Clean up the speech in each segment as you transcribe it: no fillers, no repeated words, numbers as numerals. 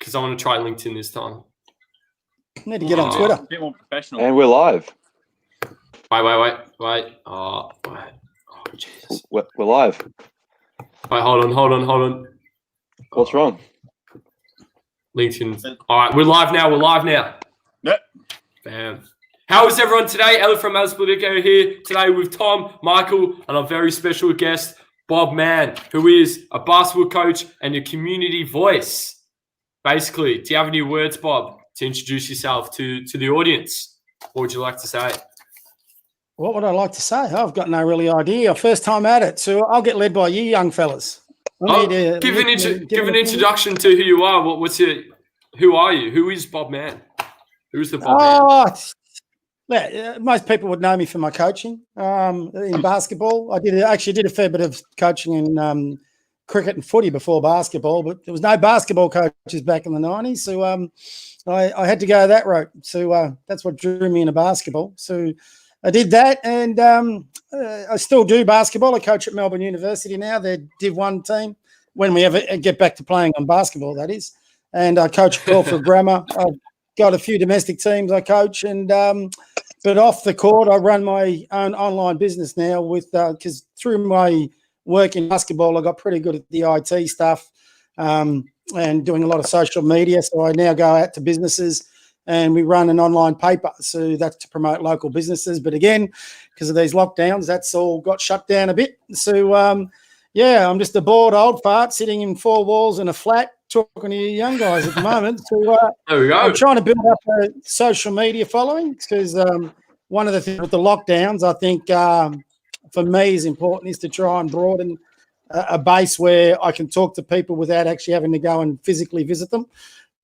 because I want to try LinkedIn this time. Need to get on Twitter. A bit more professional. And we're live. Wait. Oh, Jesus. We're live. Wait, hold on. What's wrong? LinkedIn. All right, we're live now. Yep. Bam. How is everyone today? Ellie from Matherspolitico here today with Tom, Michael, and our very special guest, Bob Mann, who is a basketball coach and a community voice. Basically, do you have any words, Bob, to introduce yourself to the audience? What would you like to say? What would I like to say? I've got no really idea. First time at it, so I'll get led by you young fellas. Give an introduction to who you are. Who are you? Who is Bob Mann? Who's the Bob Mann? Yeah, most people would know me for my coaching in basketball. I actually did a fair bit of coaching in cricket and footy before basketball, but there was no basketball coaches back in the 90s, so I had to go that route. So that's what drew me into basketball. So I did that, and I still do basketball. I coach at Melbourne University now. They're Div 1 team when we ever get back to playing on basketball, that is. And I coach for Grammar. I've got a few domestic teams I coach, and but off the court, I run my own online business now with because through my work in basketball, I got pretty good at the IT stuff and doing a lot of social media. So I now go out to businesses and we run an online paper. So that's to promote local businesses. But again, because of these lockdowns, that's all got shut down a bit. So, yeah, I'm just a bored old fart sitting in four walls in a flat talking to you young guys at the moment. So there we go. I'm trying to build up a social media following because one of the things with the lockdowns, I think for me is important is to try and broaden a base where I can talk to people without actually having to go and physically visit them.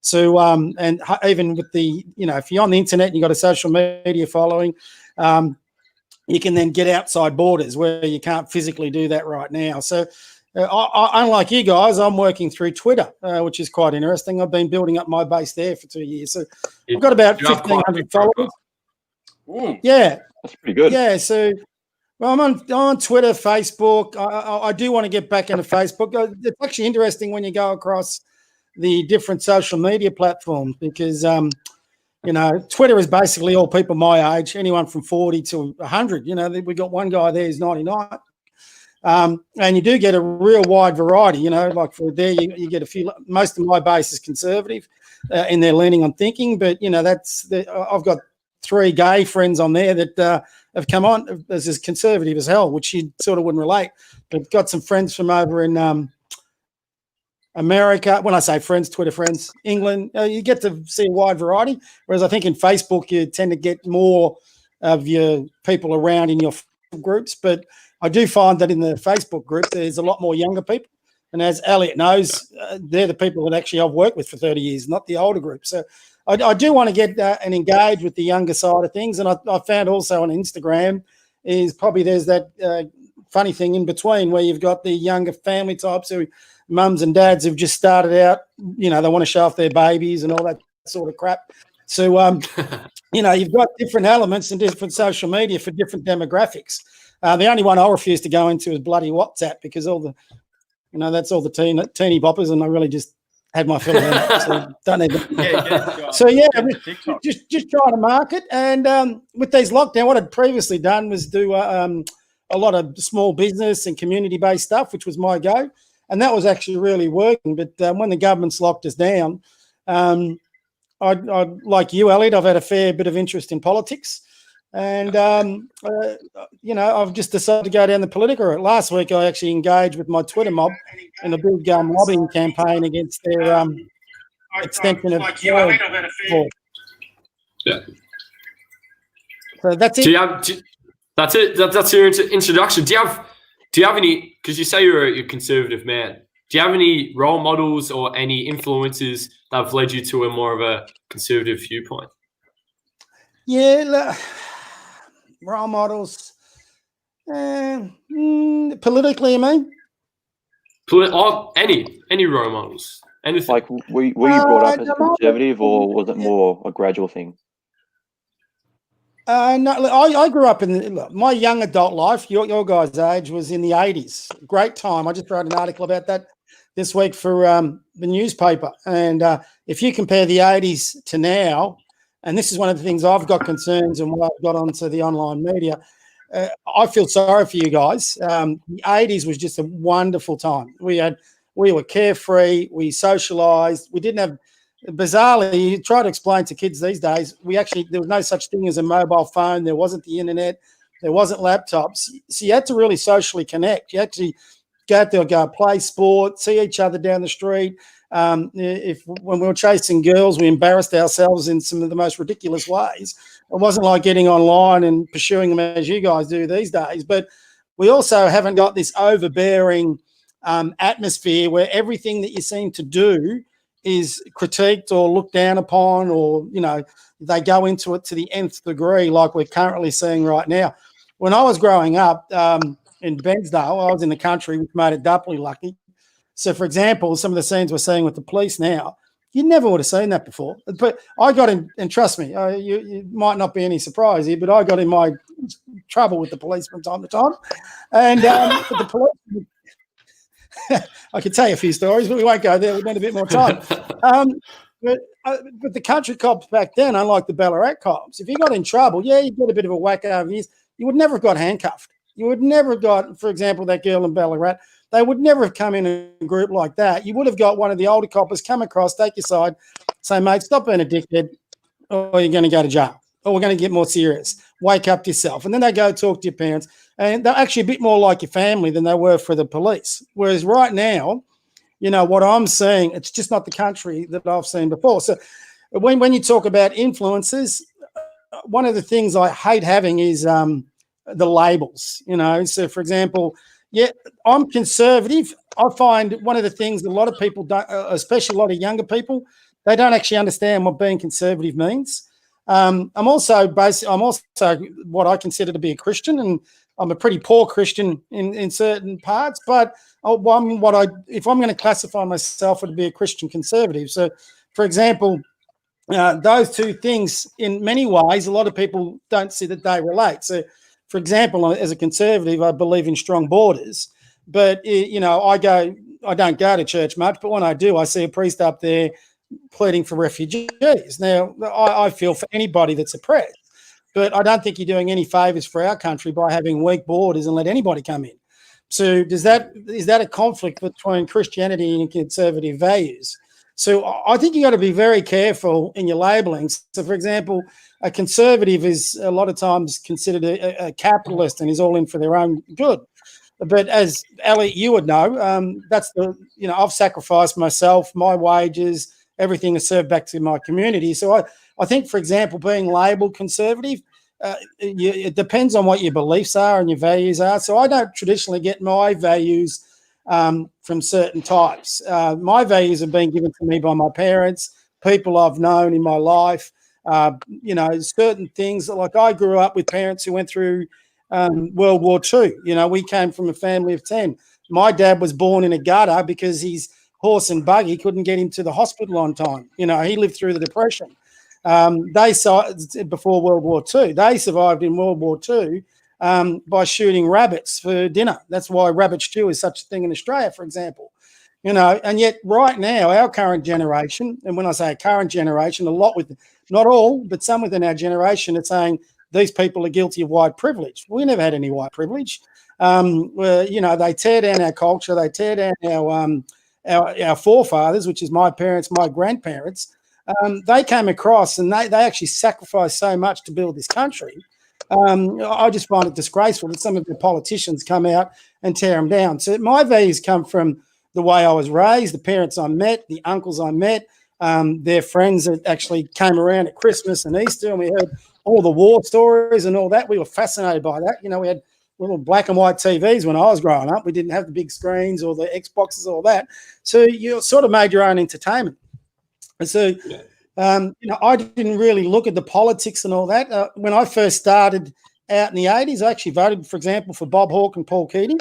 So, and even with the, if you're on the internet and you've got a social media following, you can then get outside borders where you can't physically do that right now. So, unlike you guys, I'm working through Twitter, which is quite interesting. I've been building up my base there for 2 years. So, I've got about 1,500 followers. Ooh, yeah. That's pretty good. Yeah, so well, I'm on Twitter, Facebook. I do want to get back into Facebook. It's actually interesting when you go across the different social media platforms because, Twitter is basically all people my age, anyone from 40 to 100. We got one guy there who's 99. And you do get a real wide variety, like for there you get a few, most of my base is conservative in their leaning on thinking, but, I've got 3 gay friends on there that have come on as conservative as hell, which you sort of wouldn't relate. But I've got some friends from over in America. When I say friends, Twitter friends, England, you get to see a wide variety. Whereas I think in Facebook, you tend to get more of your people around in your groups. But I do find that in the Facebook group, there's a lot more younger people. And as Elliot knows, they're the people that actually I've worked with for 30 years, not the older group. So I do want to get and engage with the younger side of things. And I found also on Instagram is probably there's that funny thing in between where you've got the younger family types who mums and dads who've just started out, they want to show off their babies and all that sort of crap. So, you've got different elements and different social media for different demographics. The only one I refuse to go into is bloody WhatsApp because all the, that's all the teeny boppers, and I really just had my fill of that. So don't need that. So yeah, just trying to market. And with these lockdown, what I'd previously done was do a lot of small business and community-based stuff, which was my go, and that was actually really working. But when the government's locked us down, I like you, Elliot, I've had a fair bit of interest in politics. And, I've just decided to go down the political route. Last week, I actually engaged with my Twitter mob in a big lobbying campaign against their extension of Yeah. So that's it. That's it. That's your introduction. Do you have any? Because you say you're a conservative man. Do you have any role models or any influences that have led you to a more of a conservative viewpoint? Yeah. Role models, politically, I mean. Any role models, anything. Like, were you brought up as a conservative, or was it more a gradual thing? No, I grew up in my young adult life. Your guys' age was in the 80s. Great time. I just wrote an article about that this week for the newspaper. And if you compare the 80s to now, and this is one of the things I've got concerns and why I've got onto the online media, I feel sorry for you guys. The 80s was just a wonderful time. We were carefree. We socialized. We didn't have, bizarrely, you try to explain to kids these days, there was no such thing as a mobile phone. There wasn't the internet. There wasn't laptops. So you had to really socially connect. You had to go out there, go play sport, see each other down the street. When we were chasing girls, we embarrassed ourselves in some of the most ridiculous ways. It wasn't like getting online and pursuing them as you guys do these days. But we also haven't got this overbearing atmosphere where everything that you seem to do is critiqued or looked down upon, or, they go into it to the nth degree like we're currently seeing right now. When I was growing up in Bensdale, I was in the country, which made it doubly lucky. So, for example, some of the scenes we're seeing with the police now, you never would have seen that before. But I got in, and trust me, you might not be any surprise here, but I got in my trouble with the police from time to time. And the police, I could tell you a few stories, but we won't go there. We need a bit more time. But the country cops back then, unlike the Ballarat cops, if you got in trouble, you got a bit of a whack over years, you would never have got handcuffed. You would never have got, for example, that girl in Ballarat. They would never have come in a group like that. You would have got one of the older coppers come across, take your side, say, mate, stop being a dickhead, or you're going to go to jail, or we're going to get more serious. Wake up yourself. And then they go talk to your parents. And they're actually a bit more like your family than they were for the police. Whereas right now, what I'm seeing, it's just not the country that I've seen before. So when you talk about influences, one of the things I hate having is the labels, So, for example, I'm conservative. I find one of the things that a lot of people don't, especially a lot of younger people, they don't actually understand what being conservative means. I'm also what I consider to be a Christian, and I'm a pretty poor Christian in certain parts. But if I'm going to classify myself, it would be a Christian conservative. So, for example, those two things, in many ways, a lot of people don't see that they relate. So, for example, as a conservative, I believe in strong borders, but I don't go to church much, but when I do, I see a priest up there pleading for refugees. Now, I feel for anybody that's oppressed, but I don't think you're doing any favors for our country by having weak borders and let anybody come in. So is that a conflict between Christianity and conservative values? So I think you got to be very careful in your labeling. So, for example, a conservative is a lot of times considered a capitalist and is all in for their own good. But as Elliot, you would know, I've sacrificed myself, my wages, everything is served back to my community. So I think, for example, being labelled conservative, it depends on what your beliefs are and your values are. So I don't traditionally get my values from certain types. My values have been given to me by my parents, people I've known in my life. Certain things, like I grew up with parents who went through World War II. We came from a family of 10. My dad was born in a gutter because his horse and buggy couldn't get him to the hospital on time. He lived through the Depression. They saw before World War II. They survived in World War II by shooting rabbits for dinner. That's why rabbit stew is such a thing in Australia, for example. And yet right now, our current generation, and when I say current generation, a lot with, not all, but some within our generation are saying these people are guilty of white privilege. We never had any white privilege. They tear down our culture. They tear down our forefathers, which is my parents, my grandparents. They came across and they actually sacrificed so much to build this country. I just find it disgraceful that some of the politicians come out and tear them down. So my values come from the way I was raised, the parents I met, the uncles I met, their friends that actually came around at Christmas and Easter, and we heard all the war stories and all that. We were fascinated by that. We had little black and white TVs when I was growing up. We didn't have the big screens or the Xboxes or all that. So you sort of made your own entertainment. And so, I didn't really look at the politics and all that. When I first started out in the 80s, I actually voted, for example, for Bob Hawke and Paul Keating.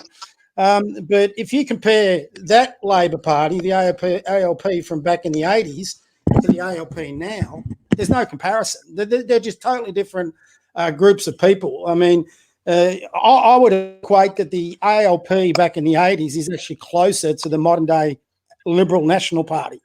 But if you compare that Labor Party, the ALP from back in the 80s to the ALP now, there's no comparison. They're just totally different groups of people. I mean, I would equate that the ALP back in the 80s is actually closer to the modern day Liberal National Party.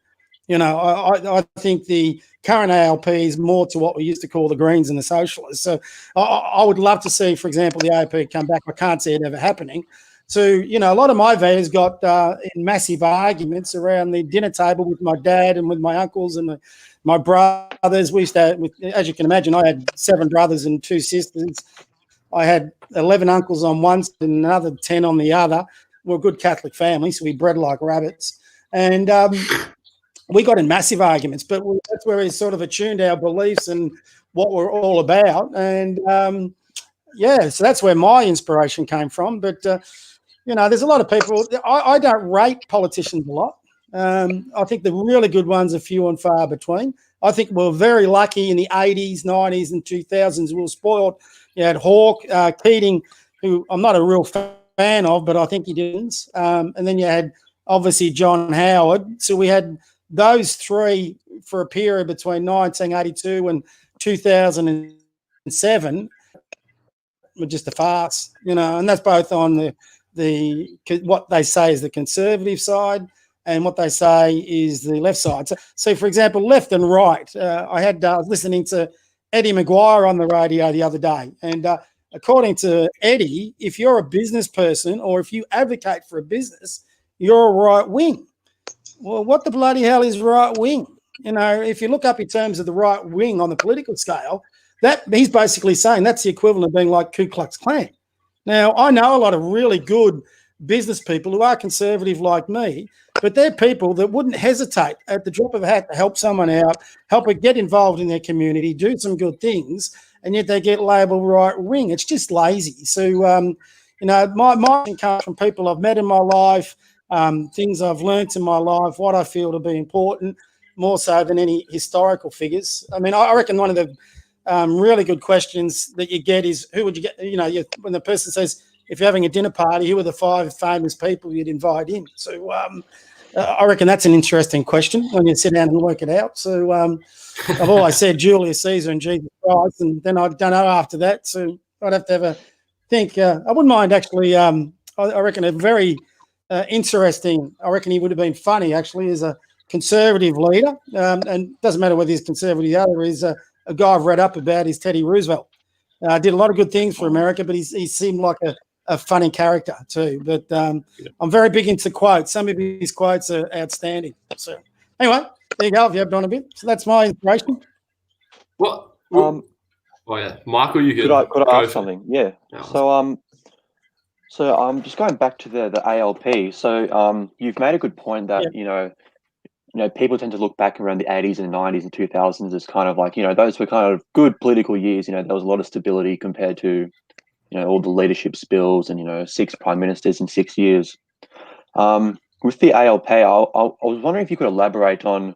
You know, I think the current ALP is more to what we used to call the Greens and the Socialists. So I would love to see, for example, the ALP come back. I can't see it ever happening. So, you know, a lot of my voters got in massive arguments around the dinner table with my dad and with my uncles and my brothers. We used to, as you can imagine, I had 7 brothers and 2 sisters. I had 11 uncles on one side and another 10 on the other. We're a good Catholic family, so we bred like rabbits. And we got in massive arguments, but that's where we sort of attuned our beliefs and what we're all about. And, so that's where my inspiration came from. But, you know, there's a lot of people. I don't rate politicians a lot. I think the really good ones are few and far between. I think we're very lucky in the 80s, 90s and 2000s. We were spoiled. You had Hawke, Keating, who I'm not a real fan of, but I think he did. And then you had, obviously, John Howard. So we had those 3 for a period between 1982 and 2007 were just a farce, you know, and that's both on the what they say is the conservative side and what they say is the left side. So for example, left and right. I was listening to Eddie Maguire on the radio the other day, and according to Eddie, if you're a business person or if you advocate for a business, you're a right wing. Well, what the bloody hell is right wing? You know, if you look up in terms of the right wing on the political scale, that he's basically saying that's the equivalent of being like Ku Klux Klan. Now, I know a lot of really good business people who are conservative like me, but they're people that wouldn't hesitate at the drop of a hat to help someone out, help it get involved in their community, do some good things, and yet they get labelled right wing. It's just lazy. So, you know, my comes from people I've met in my life, things I've learnt in my life, what I feel to be important, more so than any historical figures. I mean, I reckon one of the really good questions that you get is, who would you get, you know, when the person says, if you're having a dinner party, who are the 5 famous people you'd invite in? So I reckon that's an interesting question when you sit down and work it out. So I've always said Julius Caesar and Jesus Christ, and then I don't know after that. So I'd have to have a think. I wouldn't mind actually, I reckon a very interesting, I reckon he would have been funny actually as a conservative leader. And it doesn't matter whether he's conservative or the other, is a guy I've read up about is Teddy Roosevelt. Did a lot of good things for America, but he seemed like a funny character too. But I'm very big into quotes. Some of his quotes are outstanding. So anyway, there you go. If you have done a bit, so that's my inspiration. Well, oh yeah, Michael, you could I ask something? Yeah. No, so I'm just going back to the ALP. So you've made a good point that you know people tend to look back around the 80s and 90s and 2000s as kind of like, you know, those were kind of good political years. You know, there was a lot of stability compared to, you know, all the leadership spills and, you know, 6 prime ministers in 6 years. With the ALP, I was wondering if you could elaborate on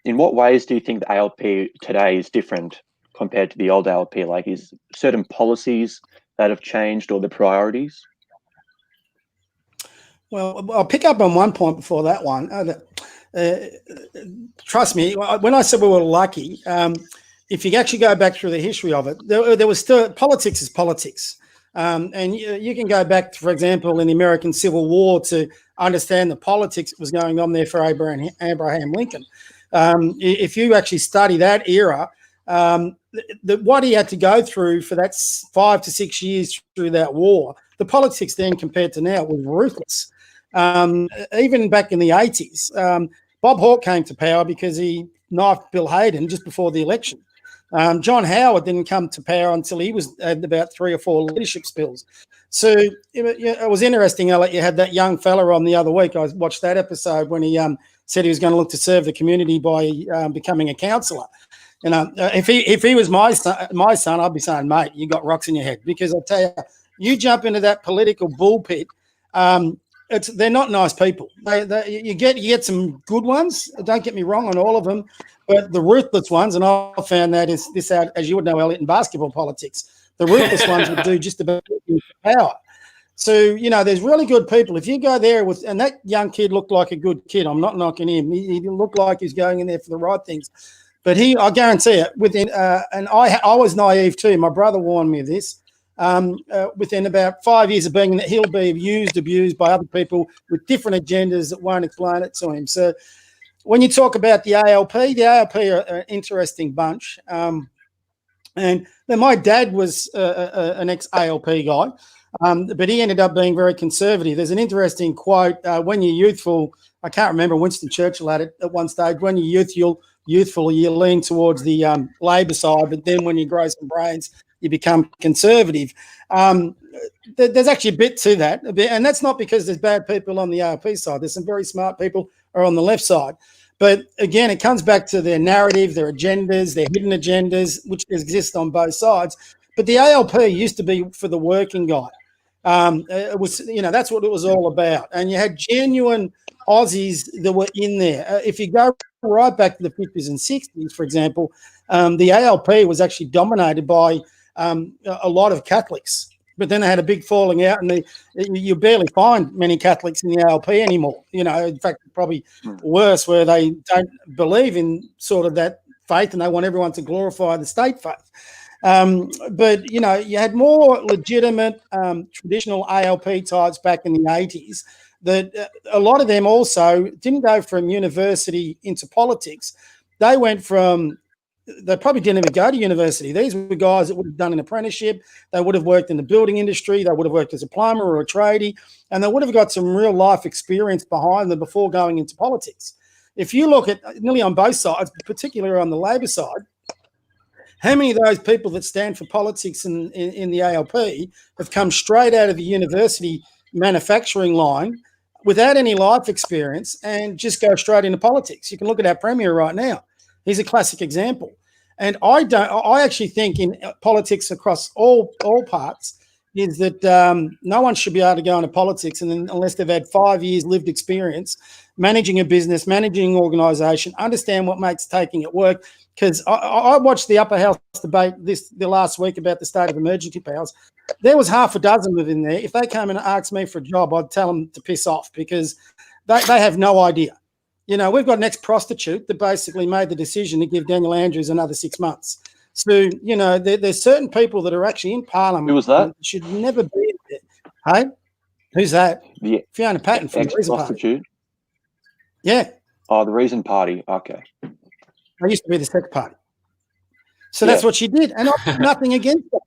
in what ways do you think the ALP today is different compared to the old ALP? Like, is certain policies that have changed or the priorities? Well, I'll pick up on one point before that one. Trust me, when I said we were lucky, if you actually go back through the history of it, there was still politics is politics. And you can go back, for example, in the American Civil War to understand the politics that was going on there for Abraham Lincoln. If you actually study that era, what he had to go through for that 5 to 6 years through that war, the politics then compared to now was ruthless. Even back in the 80s, Bob Hawke came to power because he knifed Bill Hayden just before the election. John Howard didn't come to power until he had about 3 or 4 leadership spills. So it was interesting. You had that young fella on the other week. I watched that episode when he said he was going to look to serve the community by becoming a counsellor. You know, if he was my son, I'd be saying, mate, you got rocks in your head, because I'll tell you, you jump into that political bullpit. They're not nice people. You get some good ones. Don't get me wrong on all of them, but the ruthless ones, and I found that is this out, as you would know, Elliot, in basketball politics, the ruthless ones would do just about power. So, you know, there's really good people. If you go there and that young kid looked like a good kid. I'm not knocking him. He looked like he's going in there for the right things. But I guarantee it, and I was naive too. My brother warned me of this. within about 5 years of being in it, he'll be abused by other people with different agendas that won't explain it to him. So when you talk about the ALP are an interesting bunch. And then my dad was an ex-ALP guy, but he ended up being very conservative. There's an interesting quote, when you're youthful, I can't remember, Winston Churchill had it at one stage, when you're youthful, you lean towards the Labor side, but then when you grow some brains, you become conservative. There's actually a bit to that, and that's not because there's bad people on the ALP side. There's some very smart people are on the left side. But again, it comes back to their narrative, their agendas, their hidden agendas, which exist on both sides. But the ALP used to be for the working guy. It was, that's what it was all about. And you had genuine Aussies that were in there. If you go right back to the 50s and 60s, for example, the ALP was actually dominated by a lot of Catholics. But then they had a big falling out, and you barely find many Catholics in the ALP anymore. In fact, probably worse, where they don't believe in sort of that faith, and they want everyone to glorify the state faith. But you had more legitimate traditional ALP types back in the 80s. That a lot of them also didn't go from university into politics. They went from they probably didn't even go to university. These were guys that would have done an apprenticeship. They would have worked in the building industry. They would have worked as a plumber or a tradie, and they would have got some real life experience behind them before going into politics. If you look at nearly on both sides, particularly on the Labor side, how many of those people that stand for politics in the ALP have come straight out of the university manufacturing line without any life experience and just go straight into politics? You can look at our Premier right now. He's a classic example. And I actually think in politics across all parts is that no one should be able to go into politics unless they've had 5 years lived experience managing a business, managing an organisation, understand what makes taking it work. Because I watched the upper house debate the last week about the state of emergency powers. There was half a dozen within there. If they came and asked me for a job, I'd tell them to piss off because they have no idea. We've got an ex-prostitute that basically made the decision to give Daniel Andrews another 6 months. So, there's certain people that are actually in Parliament. Who was that? Should never be there. Hey? Who's that? The Fiona Patton from the Reason Party. ex-prostitute? Yeah. Oh, the Reason Party. Okay. I used to be the Sex Party. So that's what she did. And I have nothing against that.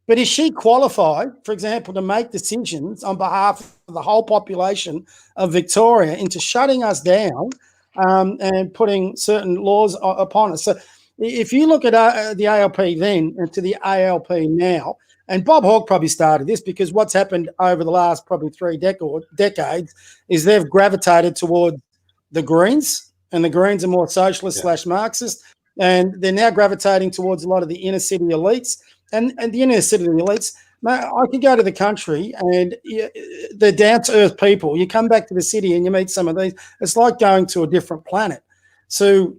But is she qualified, for example, to make decisions on behalf of the whole population of Victoria into shutting us down and putting certain laws upon us? So if you look at the ALP then and to the ALP now, and Bob Hawke probably started this because what's happened over the last probably 3 decades is they've gravitated toward the Greens, and the Greens are more socialist / Marxist, and they're now gravitating towards a lot of the inner city elites. And the inner city elites, mate, I could go to the country and they're down-to-earth people. You come back to the city and you meet some of these. It's like going to a different planet. So,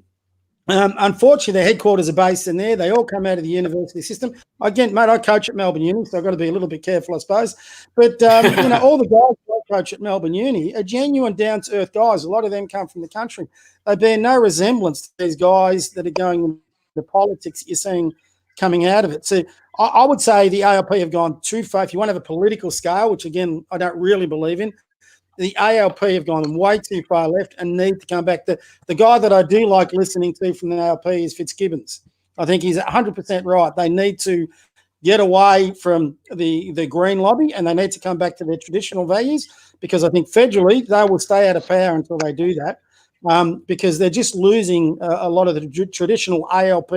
unfortunately, their headquarters are based in there. They all come out of the university system. Again, mate, I coach at Melbourne Uni, so I've got to be a little bit careful, I suppose. But, all the guys I coach at Melbourne Uni are genuine down-to-earth guys. A lot of them come from the country. They bear no resemblance to these guys that are going into politics you're seeing coming out of it. So I would say the ALP have gone too far. If you want to have a political scale, which again, I don't really believe in, the ALP have gone way too far left and need to come back. The guy that I do like listening to from the ALP is Fitzgibbons. I think he's 100% right. They need to get away from the Green lobby and they need to come back to their traditional values because I think federally they will stay out of power until they do that because they're just losing a lot of the traditional ALP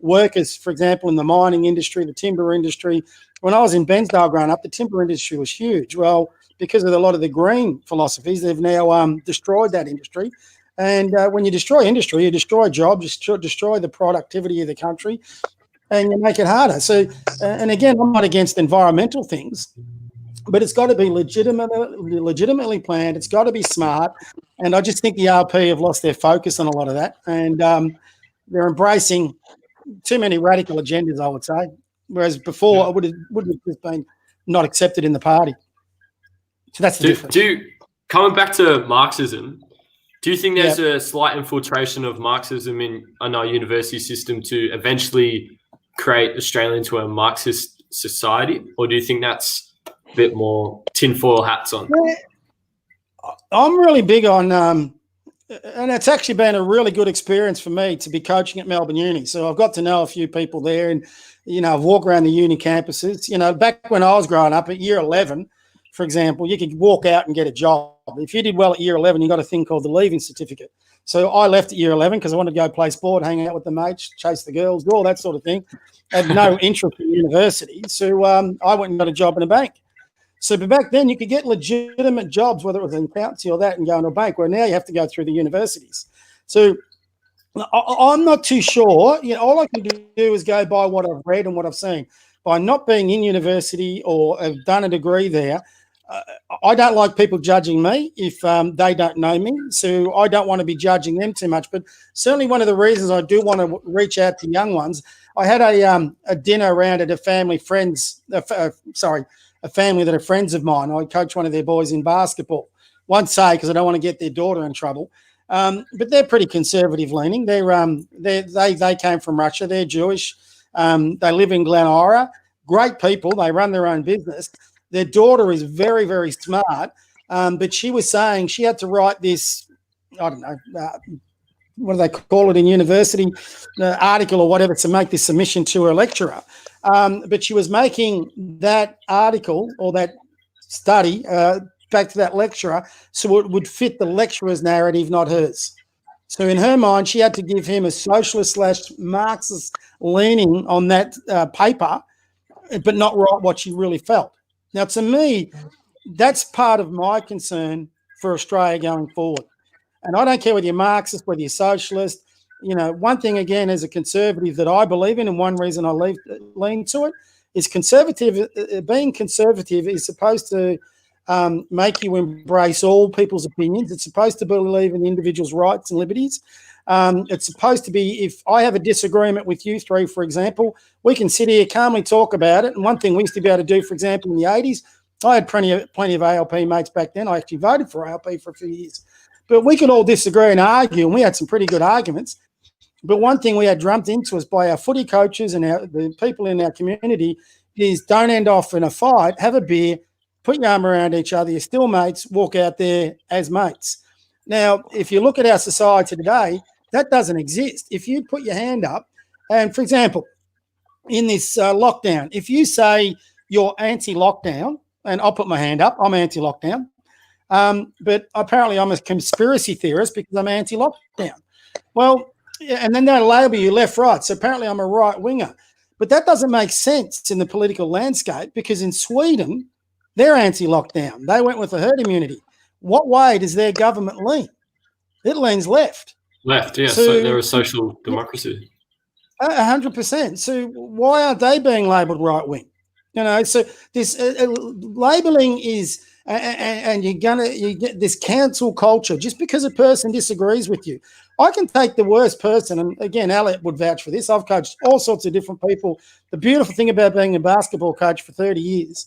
workers, for example, in the mining industry, the timber industry. When I was in Bensdale growing up, the timber industry was huge. Well, because of a lot of the green philosophies, they've now destroyed that industry. And when you destroy industry, you destroy jobs, you destroy the productivity of the country, and you make it harder. So, and again, I'm not against environmental things, but it's got to be legitimately planned. It's got to be smart. And I just think the RP have lost their focus on a lot of that. And they're embracing too many radical agendas, I would say, whereas before it would have just been not accepted in the party. So that's the difference. Coming back to Marxism, do you think there's a slight infiltration of Marxism in our university system to eventually create Australia into a Marxist society, or do you think that's a bit more tinfoil hats on? I'm really big on, and it's actually been a really good experience for me to be coaching at Melbourne Uni. So I've got to know a few people there, and I've walked around the uni campuses. Back when I was growing up at year 11, for example, you could walk out and get a job. If you did well at year 11, you got a thing called the leaving certificate. So I left at year 11 because I wanted to go play sport, hang out with the mates, chase the girls, do all that sort of thing. I had no interest in university. So I went and got a job in a bank. So but back then you could get legitimate jobs, whether it was in accountancy or that, and go into a bank, where now you have to go through the universities. So I'm not too sure. All I can do is go by what I've read and what I've seen. By not being in university or have done a degree there, I don't like people judging me if they don't know me. So I don't want to be judging them too much. But certainly one of the reasons I do want to reach out to young ones, I had a dinner around at a family that are friends of mine. I coach one of their boys in basketball. Won't say because I don't want to get their daughter in trouble. But they're pretty conservative leaning. They came from Russia. They're Jewish. They live in Glen Ira. Great people. They run their own business. Their daughter is very, very smart. But she was saying she had to write this, I don't know, what do they call it in university, article or whatever, to make this submission to her lecturer. But she was making that article or that study back to that lecturer so it would fit the lecturer's narrative, not hers. So in her mind, she had to give him a socialist/Marxist leaning on that paper, but not write what she really felt. Now, to me, that's part of my concern for Australia going forward. And I don't care whether you're Marxist, whether you're socialist. One thing, again, as a conservative that I believe in, and one reason I lean to it, is being conservative is supposed to make you embrace all people's opinions. It's supposed to believe in individuals' rights and liberties. It's supposed to be, if I have a disagreement with you three, for example, we can sit here, calmly talk about it. And one thing we used to be able to do, for example, in the 80s, I had plenty of ALP mates back then. I actually voted for ALP for a few years. But we could all disagree and argue, and we had some pretty good arguments. But one thing we had drummed into us by our footy coaches and the people in our community is don't end off in a fight, have a beer, put your arm around each other, you're still mates, walk out there as mates. Now, if you look at our society today, that doesn't exist. If you put your hand up, and for example, in this lockdown, if you say you're anti-lockdown, and I'll put my hand up, I'm anti-lockdown, but apparently I'm a conspiracy theorist because I'm anti-lockdown. Well, and then they'll label you left, right. So apparently I'm a right winger. But that doesn't make sense in the political landscape because in Sweden, they're anti-lockdown. They went with the herd immunity. What way does their government lean? It leans left. Left, yeah. So they're a social democracy. 100%. So why aren't they being labelled right wing? So this labelling is, and you get this cancel culture just because a person disagrees with you. I can take the worst person, and again, Elliot would vouch for this. I've coached all sorts of different people. The beautiful thing about being a basketball coach for 30 years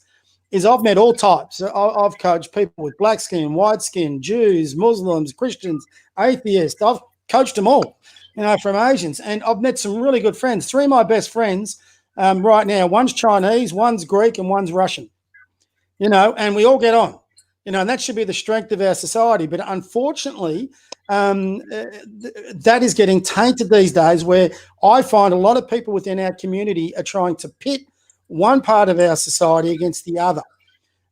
is I've met all types. I've coached people with black skin, white skin, Jews, Muslims, Christians, atheists. I've coached them all, from Asians. And I've met some really good friends. Three of my best friends right now, one's Chinese, one's Greek, and one's Russian, and we all get on, and that should be the strength of our society. But unfortunately, that is getting tainted these days, where I find a lot of people within our community are trying to pit one part of our society against the other.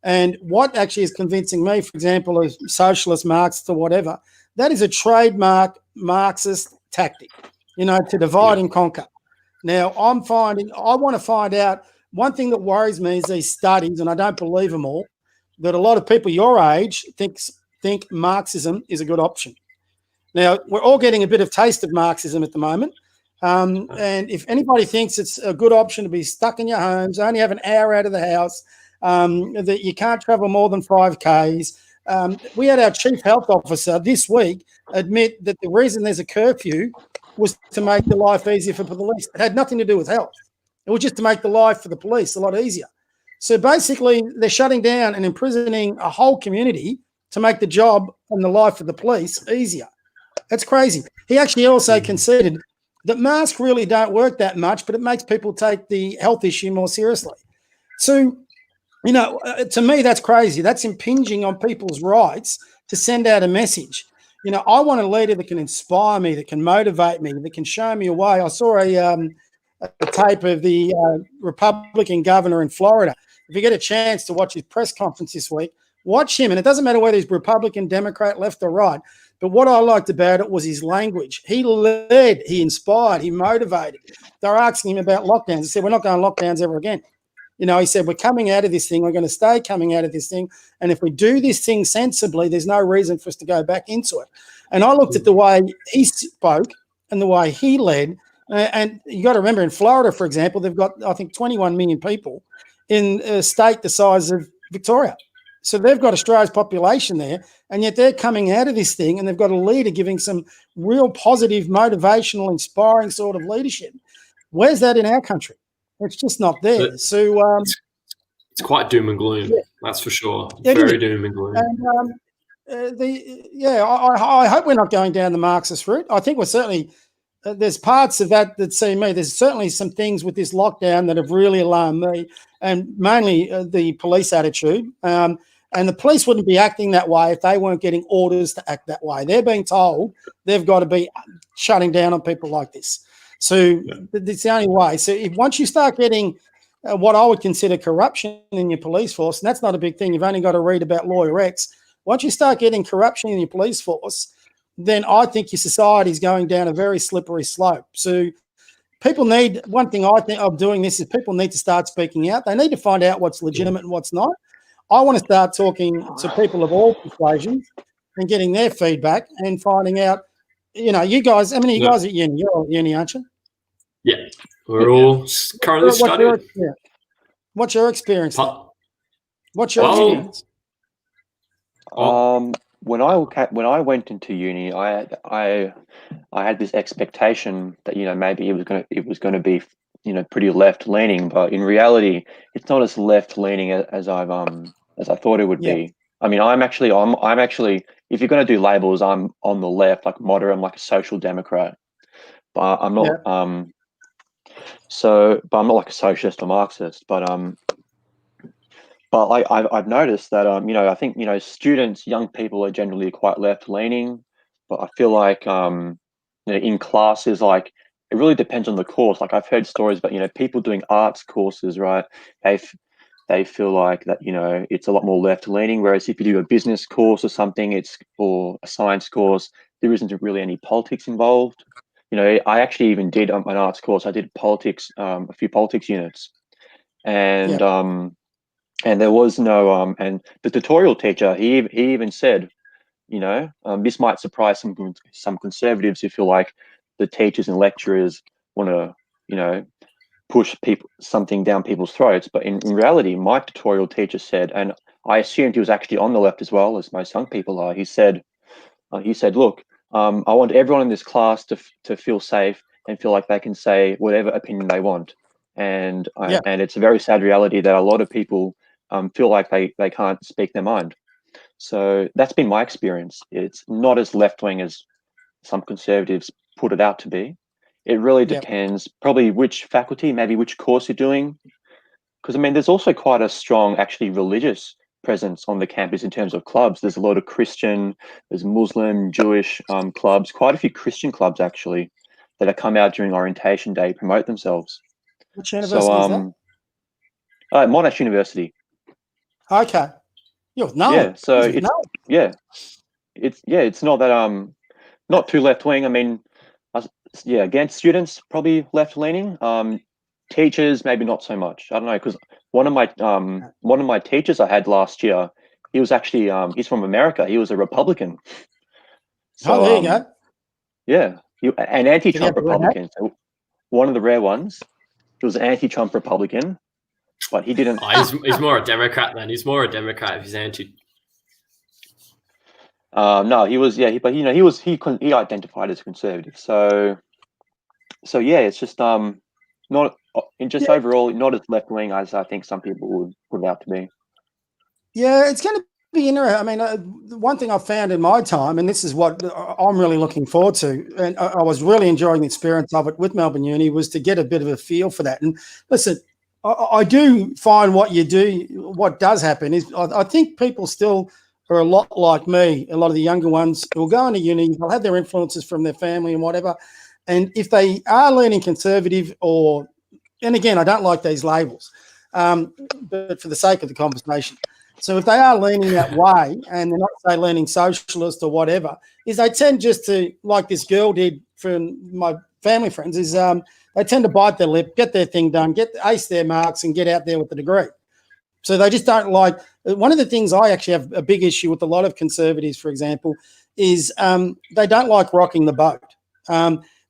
And what actually is convincing me, for example, as socialist, Marxist or whatever, that is a trademark Marxist tactic, to divide and conquer. Now, I want to find out, one thing that worries me is these studies, and I don't believe them all, that a lot of people your age think Marxism is a good option. Now, we're all getting a bit of taste of Marxism at the moment. And if anybody thinks it's a good option to be stuck in your homes, only have an hour out of the house, that you can't travel more than 5Ks. We had our chief health officer this week admit that the reason there's a curfew was to make the life easier for the police. It had nothing to do with health. It was just to make the life for the police a lot easier. So basically, they're shutting down and imprisoning a whole community to make the job and the life of the police easier. That's crazy. He actually also conceded that masks really don't work that much, but it makes people take the health issue more seriously. So, to me, that's crazy. That's impinging on people's rights to send out a message. I want a leader that can inspire me, that can motivate me, that can show me a way. I saw a tape of the Republican governor in Florida. If you get a chance to watch his press conference this week, watch him. And it doesn't matter whether he's Republican, Democrat, left or right. But what I liked about it was his language. He led, he inspired, he motivated. They were asking him about lockdowns. He said, we're not going lockdowns ever again. He said, we're coming out of this thing. We're going to stay coming out of this thing. And if we do this thing sensibly, there's no reason for us to go back into it. And I looked at the way he spoke and the way he led. And you got to remember, in Florida, for example, they've got, I think, 21 million people in a state the size of Victoria. So they've got Australia's population there, and yet they're coming out of this thing and they've got a leader giving some real positive, motivational, inspiring sort of leadership. Where's that in our country? It's just not there. So it's quite doom and gloom, that's for sure. Very doom and gloom. And, I hope we're not going down the Marxist route. I think we're certainly there's parts of that see me. There's certainly some things with this lockdown that have really alarmed me, and mainly the police attitude. And the police wouldn't be acting that way if they weren't getting orders to act that way. They're being told they've got to be shutting down on people like this. So it's the only way. So once you start getting what I would consider corruption in your police force, and that's not a big thing. You've only got to read about Lawyer X. Once you start getting corruption in your police force, then I think your society is going down a very slippery slope. So people need, one thing I think of doing this is people need to start speaking out. They need to find out what's legitimate and what's not. I want to start talking to people of all persuasions and getting their feedback and finding out, you guys, how many of you guys are at uni? You're all at uni, aren't you? Yeah, we're all currently studying. What's your experience? What's your experience? When I went into uni, I had this expectation that maybe it was going to be pretty left leaning, but in reality, it's not as left leaning as I thought it would be. I mean, I'm actually if you're going to do labels, I'm on the left, like moderate. I'm like a social democrat, but I'm not. But I'm not like a socialist or Marxist. But I've noticed that I think students, young people are generally quite left leaning, but I feel like in classes, like it really depends on the course. Like I've heard stories about people doing arts courses, right? They feel like that it's a lot more left leaning, whereas if you do a business course or something, or a science course, there isn't really any politics involved. I actually even did an arts course. I did politics, a few politics units, and there was no and the tutorial teacher, he even said, this might surprise some conservatives who feel like the teachers and lecturers want to push something down people's throats, but in reality, my tutorial teacher said, and I assumed he was actually on the left as well, as most young people are. He said, look, I want everyone in this class to feel safe and feel like they can say whatever opinion they want. And it's a very sad reality that a lot of people feel like they can't speak their mind. So that's been my experience. It's not as left-wing as some conservatives put it out to be. It really depends probably which faculty, maybe which course you're doing. Because, there's also quite a strong, actually, religious presence on the campus in terms of clubs. There's a lot of Christian, there's Muslim, Jewish clubs, quite a few Christian clubs, actually, that have come out during orientation day, promote themselves. Which university is that? Monash University. Okay. Yeah, so it's not that not too left wing. Against students probably left leaning. Teachers maybe not so much. I don't know, because one of my teachers I had last year, he was actually he's from America. He was a Republican. So, there you go. Yeah, an anti-Trump Republican. So one of the rare ones. He was an anti-Trump Republican, but he didn't. He's more a Democrat then. He's more a Democrat if he's anti. No, he was. Yeah, but he identified as a conservative. So yeah, it's just not overall not as left wing as I think some people would put it out to be. Yeah, it's going to be interesting. The one thing I've found in my time, and this is what I'm really looking forward to, and I was really enjoying the experience of it with Melbourne Uni, was to get a bit of a feel for that. And listen, I do find what does happen is I think people still are a lot like me, a lot of the younger ones who will go into uni, they'll have their influences from their family and whatever. And if they are leaning conservative and again, I don't like these labels, but for the sake of the conversation. So if they are leaning that way and they're not, say, leaning socialist or whatever, is they tend just to, like this girl did from my family friends, is they tend to bite their lip, get their thing done, ace their marks and get out there with the degree. So they just don't like – one of the things I actually have a big issue with a lot of conservatives, for example, is they don't like rocking the boat.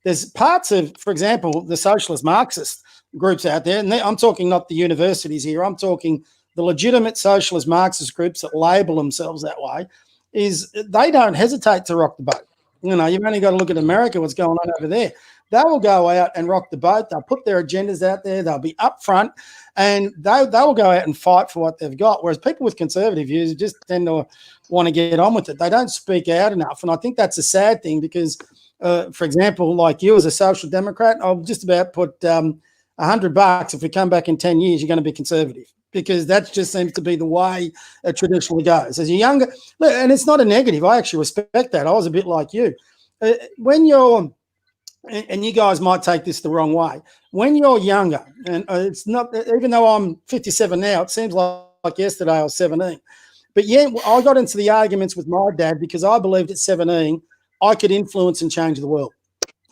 There's parts of, for example, the socialist Marxist groups out there, and I'm talking not the universities here, I'm talking the legitimate socialist Marxist groups that label themselves that way, is they don't hesitate to rock the boat. You know, you've only got to look at America, what's going on over there. They will go out and rock the boat. They'll put their agendas out there. They'll be upfront, and they will go out and fight for what they've got. Whereas people with conservative views just tend to want to get on with it. They don't speak out enough, and I think that's a sad thing because, for example, like you as a social democrat, I'll just about put $100 if we come back in 10 years, you're going to be conservative, because that just seems to be the way it traditionally goes. As you're younger, and it's not a negative. I actually respect that. I was a bit like you. When you're and you guys might take this the wrong way. When you're younger, and it's not, even though I'm 57 now, it seems like yesterday I was 17. But yeah, I got into the arguments with my dad because I believed at 17 I could influence and change the world.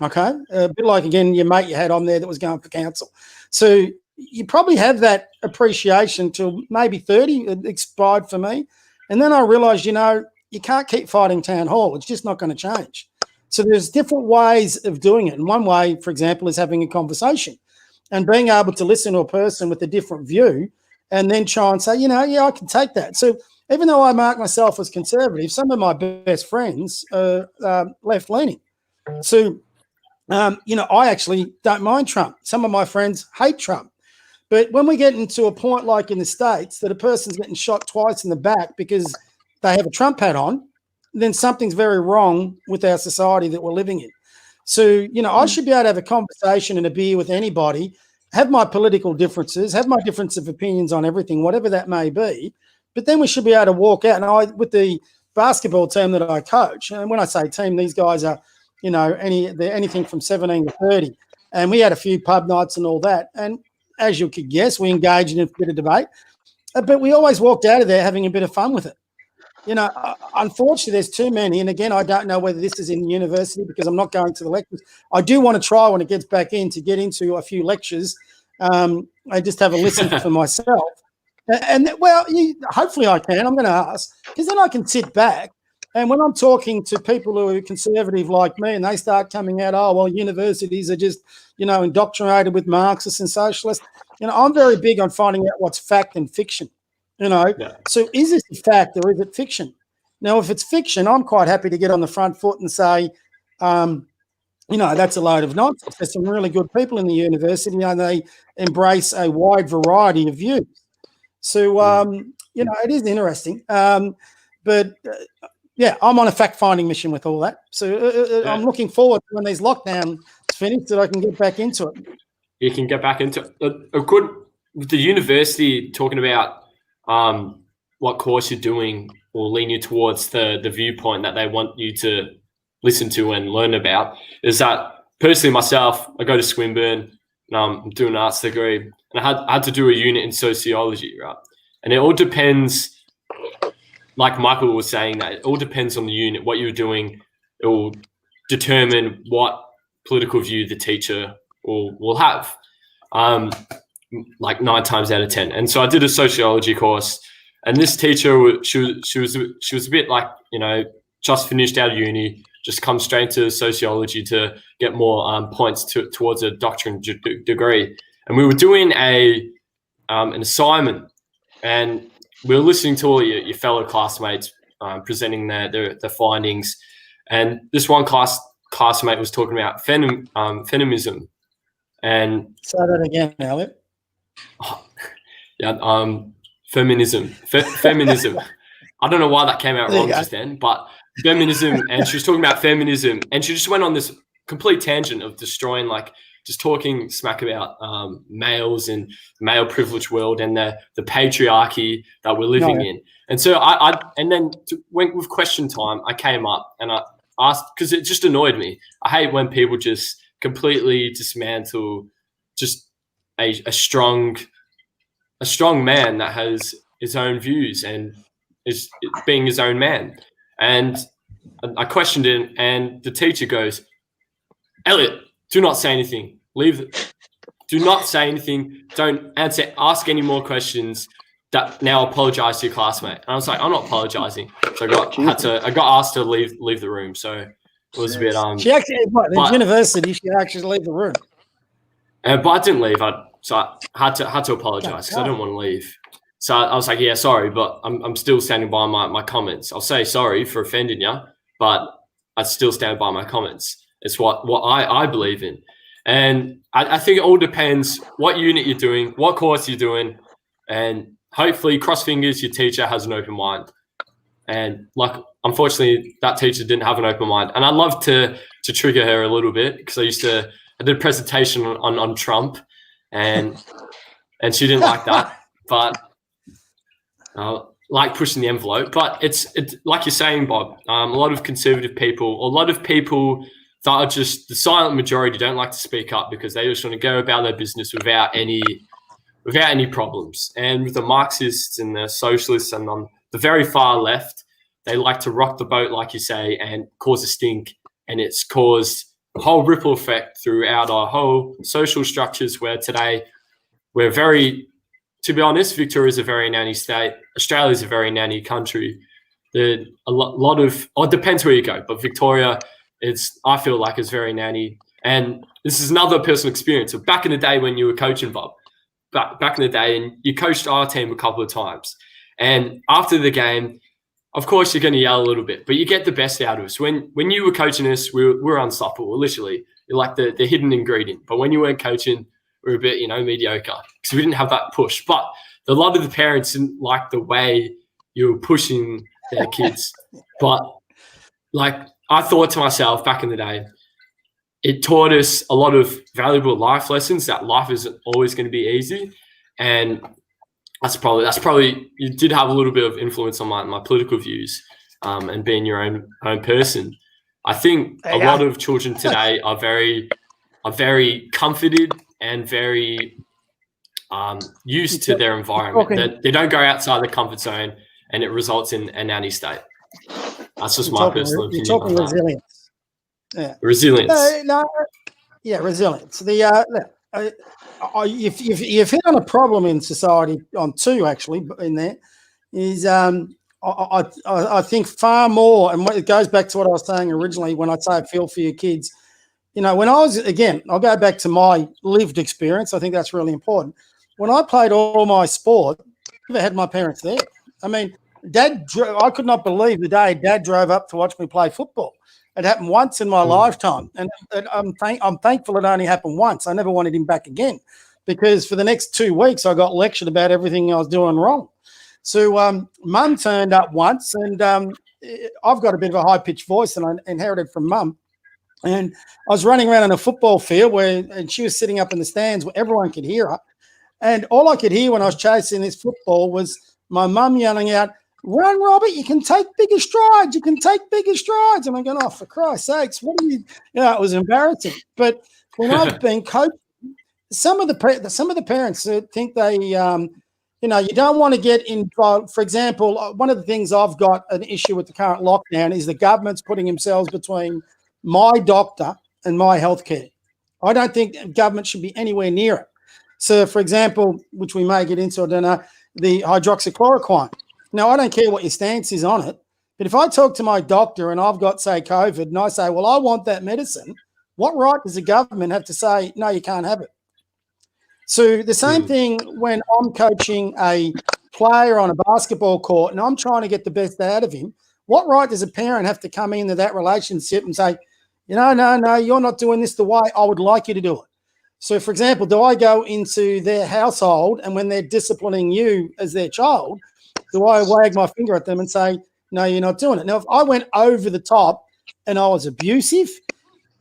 Okay? A bit like, again, your mate you had on there that was going for council. So you probably have that appreciation till maybe 30. It expired for me. And then I realised, you can't keep fighting town hall. It's just not going to change. So there's different ways of doing it. And one way, for example, is having a conversation and being able to listen to a person with a different view and then try and say, yeah, I can take that. So even though I mark myself as conservative, some of my best friends are left-leaning. So, I actually don't mind Trump. Some of my friends hate Trump. But when we get into a point like in the States that a person's getting shot twice in the back because they have a Trump hat on, then something's very wrong with our society that we're living in. So, I should be able to have a conversation and a beer with anybody, have my political differences, have my difference of opinions on everything, whatever that may be. But then we should be able to walk out. And with the basketball team that I coach, and when I say team, these guys are, they're anything from 17 to 30. And we had a few pub nights and all that. And as you could guess, we engaged in a bit of debate. But we always walked out of there having a bit of fun with it. Unfortunately, there's too many. And again, I don't know whether this is in university because I'm not going to the lectures. I do want to try when it gets back in to get into a few lectures. I just have a listen for myself. And hopefully I can. I'm going to ask because then I can sit back. And when I'm talking to people who are conservative like me and they start coming out, universities are just, indoctrinated with Marxists and socialists. I'm very big on finding out what's fact and fiction. Yeah. So is this a fact or is it fiction? Now, if it's fiction, I'm quite happy to get on the front foot and say, that's a load of nonsense. There's some really good people in the university and they embrace a wide variety of views. So, it is interesting. But I'm on a fact-finding mission with all that. So I'm looking forward to when these lockdowns finish that I can get back into it. You can get back into it. With the university talking about what course you're doing will lean you towards the viewpoint that they want you to listen to and learn about, is that personally myself, I go to Swinburne and I'm doing an arts degree and I had to do a unit in sociology, right? And it all depends, like Michael was saying, that it all depends on the unit, what you're doing. It will determine what political view the teacher will have. Like 9 times out of 10. And so I did a sociology course, and this teacher, she was a bit like, just finished out of uni, just come straight to sociology to get more points towards a doctorate degree. And we were doing an assignment, and we were listening to all your fellow classmates presenting their findings. And this one classmate was talking about feminism. And say that again, Elliot. Feminism. Feminism. I don't know why that came out wrong just then, but feminism. And she was talking about feminism, and she just went on this complete tangent of destroying just talking smack about males and male privilege world and the patriarchy that we're living in. And so when with question time, I came up and I asked, because it just annoyed me. I hate when people just completely dismantle just a strong man that has his own views and is being his own man. And I questioned it, and the teacher goes, "Elliot, do not say anything. Do not say anything. Don't answer. Ask any more questions. Now apologize to your classmate." And I was like, "I'm not apologizing." So I got asked to leave the room. So it was a bit She actually, at university, she actually leave the room. But I didn't leave. So I had to apologize because I didn't want to leave. So I was like, "Yeah, sorry, but I'm still standing by my comments. I'll say sorry for offending you, but I still stand by my comments. It's what I believe in." And I think it all depends what unit you're doing, what course you're doing, and hopefully, cross fingers, your teacher has an open mind. And unfortunately, that teacher didn't have an open mind. And I'd love to trigger her a little bit because I did a presentation on Trump, and she didn't like that. But like pushing the envelope. But it's like you're saying, Bob. A lot of conservative people, a lot of people that are just the silent majority, don't like to speak up because they just want to go about their business without any problems. And with the Marxists and the socialists and on the very far left, they like to rock the boat, like you say, and cause a stink. And it's caused a whole ripple effect throughout our whole social structures where today we're to be honest, Victoria is a very nanny state. Australia is a very nanny country. It depends where you go, but Victoria, I feel like it's very nanny. And this is another personal experience. So back in the day when you were coaching, Bob, back in the day, and you coached our team a couple of times. And after the game, of course, you're going to yell a little bit, but you get the best out of us. When you were coaching us, we're unstoppable, literally. You're like the hidden ingredient. But when you weren't coaching, we were a bit, mediocre because we didn't have that push. But a lot of the parents didn't like the way you were pushing their kids. But I thought to myself back in the day, it taught us a lot of valuable life lessons that life isn't always going to be easy. And that's probably you did have a little bit of influence on my political views and being your own person. I think a lot of children today are very comforted and very used to their environment. They don't go outside the comfort zone, and it results in a nanny state. That's just my personal opinion. You're talking resilience. Yeah. Resilience. Resilience. You've hit on a problem in society, on two actually, in there, is I think far more, and it goes back to what I was saying originally when I say I feel for your kids. When I was, again, I'll go back to my lived experience. I think that's really important. When I played all my sport, I never had my parents there. I mean, I could not believe the day Dad drove up to watch me play football. It happened once in my lifetime, and I'm thankful it only happened once. I never wanted him back again because for the next 2 weeks I got lectured about everything I was doing wrong. So Mum turned up once, and I've got a bit of a high-pitched voice, and I inherited from Mum. And I was running around in a football field and she was sitting up in the stands where everyone could hear her. And all I could hear when I was chasing this football was my mum yelling out, "Run, Robert, you can take bigger strides. You can take bigger strides." And I'm going, "Oh, for Christ's sakes, what are you?" It was embarrassing. But when I've been coaching, some of the parents think they, you don't want to get involved. For example, one of the things I've got an issue with the current lockdown is the government's putting themselves between my doctor and my healthcare. I don't think government should be anywhere near it. So, for example, which we may get into, I don't know, the hydroxychloroquine. Now, I don't care what your stance is on it, but if I talk to my doctor and I've got, say, COVID, and I say, "Well, I want that medicine," what right does the government have to say, "No, you can't have it"? So the same thing when I'm coaching a player on a basketball court and I'm trying to get the best out of him, what right does a parent have to come into that relationship and say, no, you're not doing this the way I would like you to do it? So, for example, do I go into their household and when they're disciplining you as their child, do I wag my finger at them and say, "No, you're not doing it"? Now, if I went over the top and I was abusive,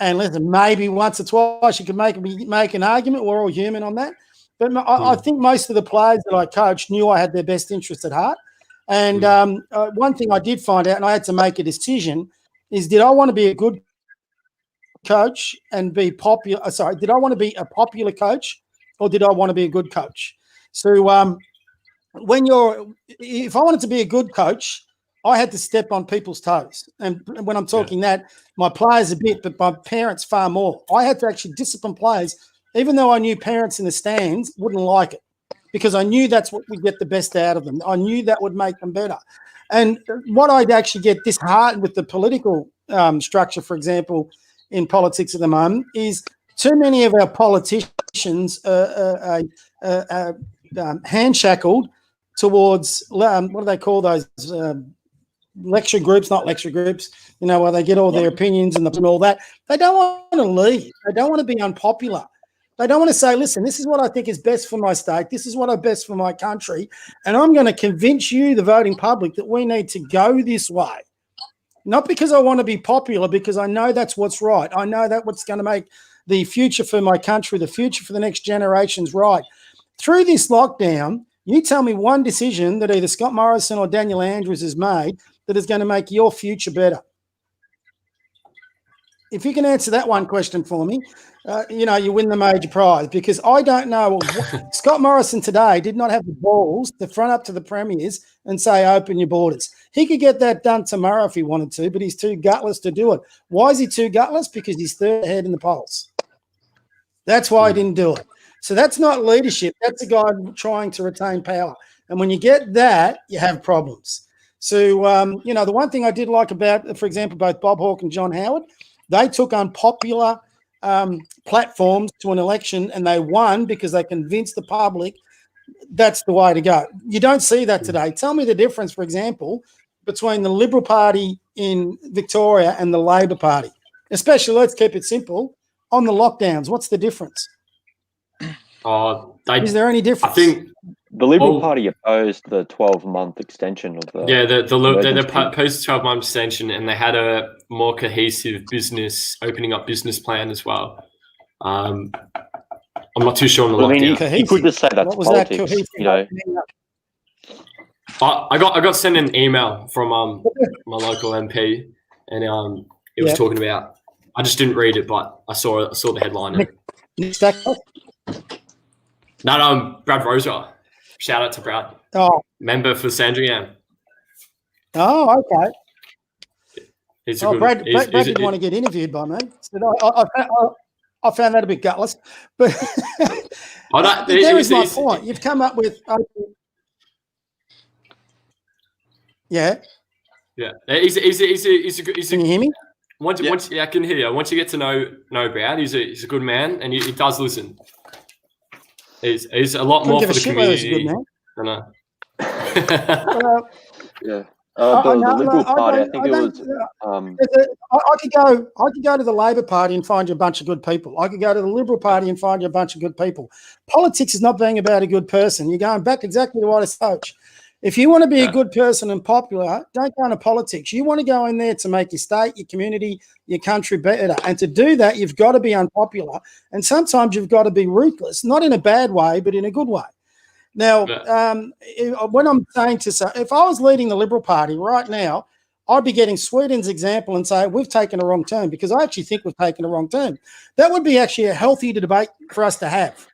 And listen, maybe once or twice you can make an argument. We're all human on that. But I think most of the players that I coached knew I had their best interests at heart. And one thing I did find out, and I had to make a decision, is did I want to be a good coach and be popular? Sorry, did I want to be a popular coach, or did I want to be a good coach? So if I wanted to be a good coach, I had to step on people's toes. And when I'm talking that, my players a bit, but my parents far more. I had to actually discipline players, even though I knew parents in the stands wouldn't like it, because I knew that's what would get the best out of them. I knew that would make them better. And what I'd actually get disheartened with the political structure, for example, in politics at the moment, is too many of our politicians are handshackled towards, what do they call those, lecture groups, not lecture groups, where they get all their opinions and all that. They don't want to lead. They don't want to be unpopular. They don't want to say, listen, this is what I think is best for my state. This is what is best for my country. And I'm going to convince you, the voting public, that we need to go this way. Not because I want to be popular, because I know that's what's right. I know that's what's going to make the future for my country, the future for the next generations right. Through this lockdown, you tell me one decision that either Scott Morrison or Daniel Andrews has made that is going to make your future better. If you can answer that one question for me, you win the major prize, because I don't know. Scott Morrison today did not have the balls to front up to the premiers and say, open your borders. He could get that done tomorrow if he wanted to, but he's too gutless to do it. Why is he too gutless? Because he's third ahead in the polls. That's why he didn't do it. So that's not leadership. That's a guy trying to retain power. And when you get that, you have problems. So, the one thing I did like about, for example, both Bob Hawke and John Howard, they took unpopular platforms to an election and they won because they convinced the public that's the way to go. You don't see that today. Tell me the difference, for example, between the Liberal Party in Victoria and the Labor Party, especially, let's keep it simple, on the lockdowns. What's the difference? Is there any difference? I think the Liberal Party opposed the 12-month extension of the. Yeah, they opposed the 12-month extension, and they had a more cohesive opening up business plan as well. I'm not too sure on the lockdown. You could just say that's politics. I got sent an email from my local MP, and it was talking about. I just didn't read it, but I saw the headline. No, Brad Rosa. Shout out to Brad. Oh, member for Sandringham. Oh, okay. Brad didn't want to get interviewed by me. So I found that a bit gutless. But there is my point. You've come up with. Yeah. Yeah. He's a good. Can you hear me? Once, I can hear you. Once you get to know Brad, he's a good man, and he does listen. He's a lot more for the community. I know. Yeah. The Liberal Party, I think it was. I could go to the Labor Party and find you a bunch of good people. I could go to the Liberal Party and find you a bunch of good people. Politics is not being about a good person. You're going back exactly to what I coach. If you want to be a good person and popular, don't go into politics. You want to go in there to make your state, your community, your country better. And to do that, you've got to be unpopular. And sometimes you've got to be ruthless, not in a bad way, but in a good way. Now, when I'm saying if I was leading the Liberal Party right now, I'd be getting Sweden's example and say, we've taken a wrong turn, because I actually think we've taken a wrong turn. That would be actually a healthy debate for us to have.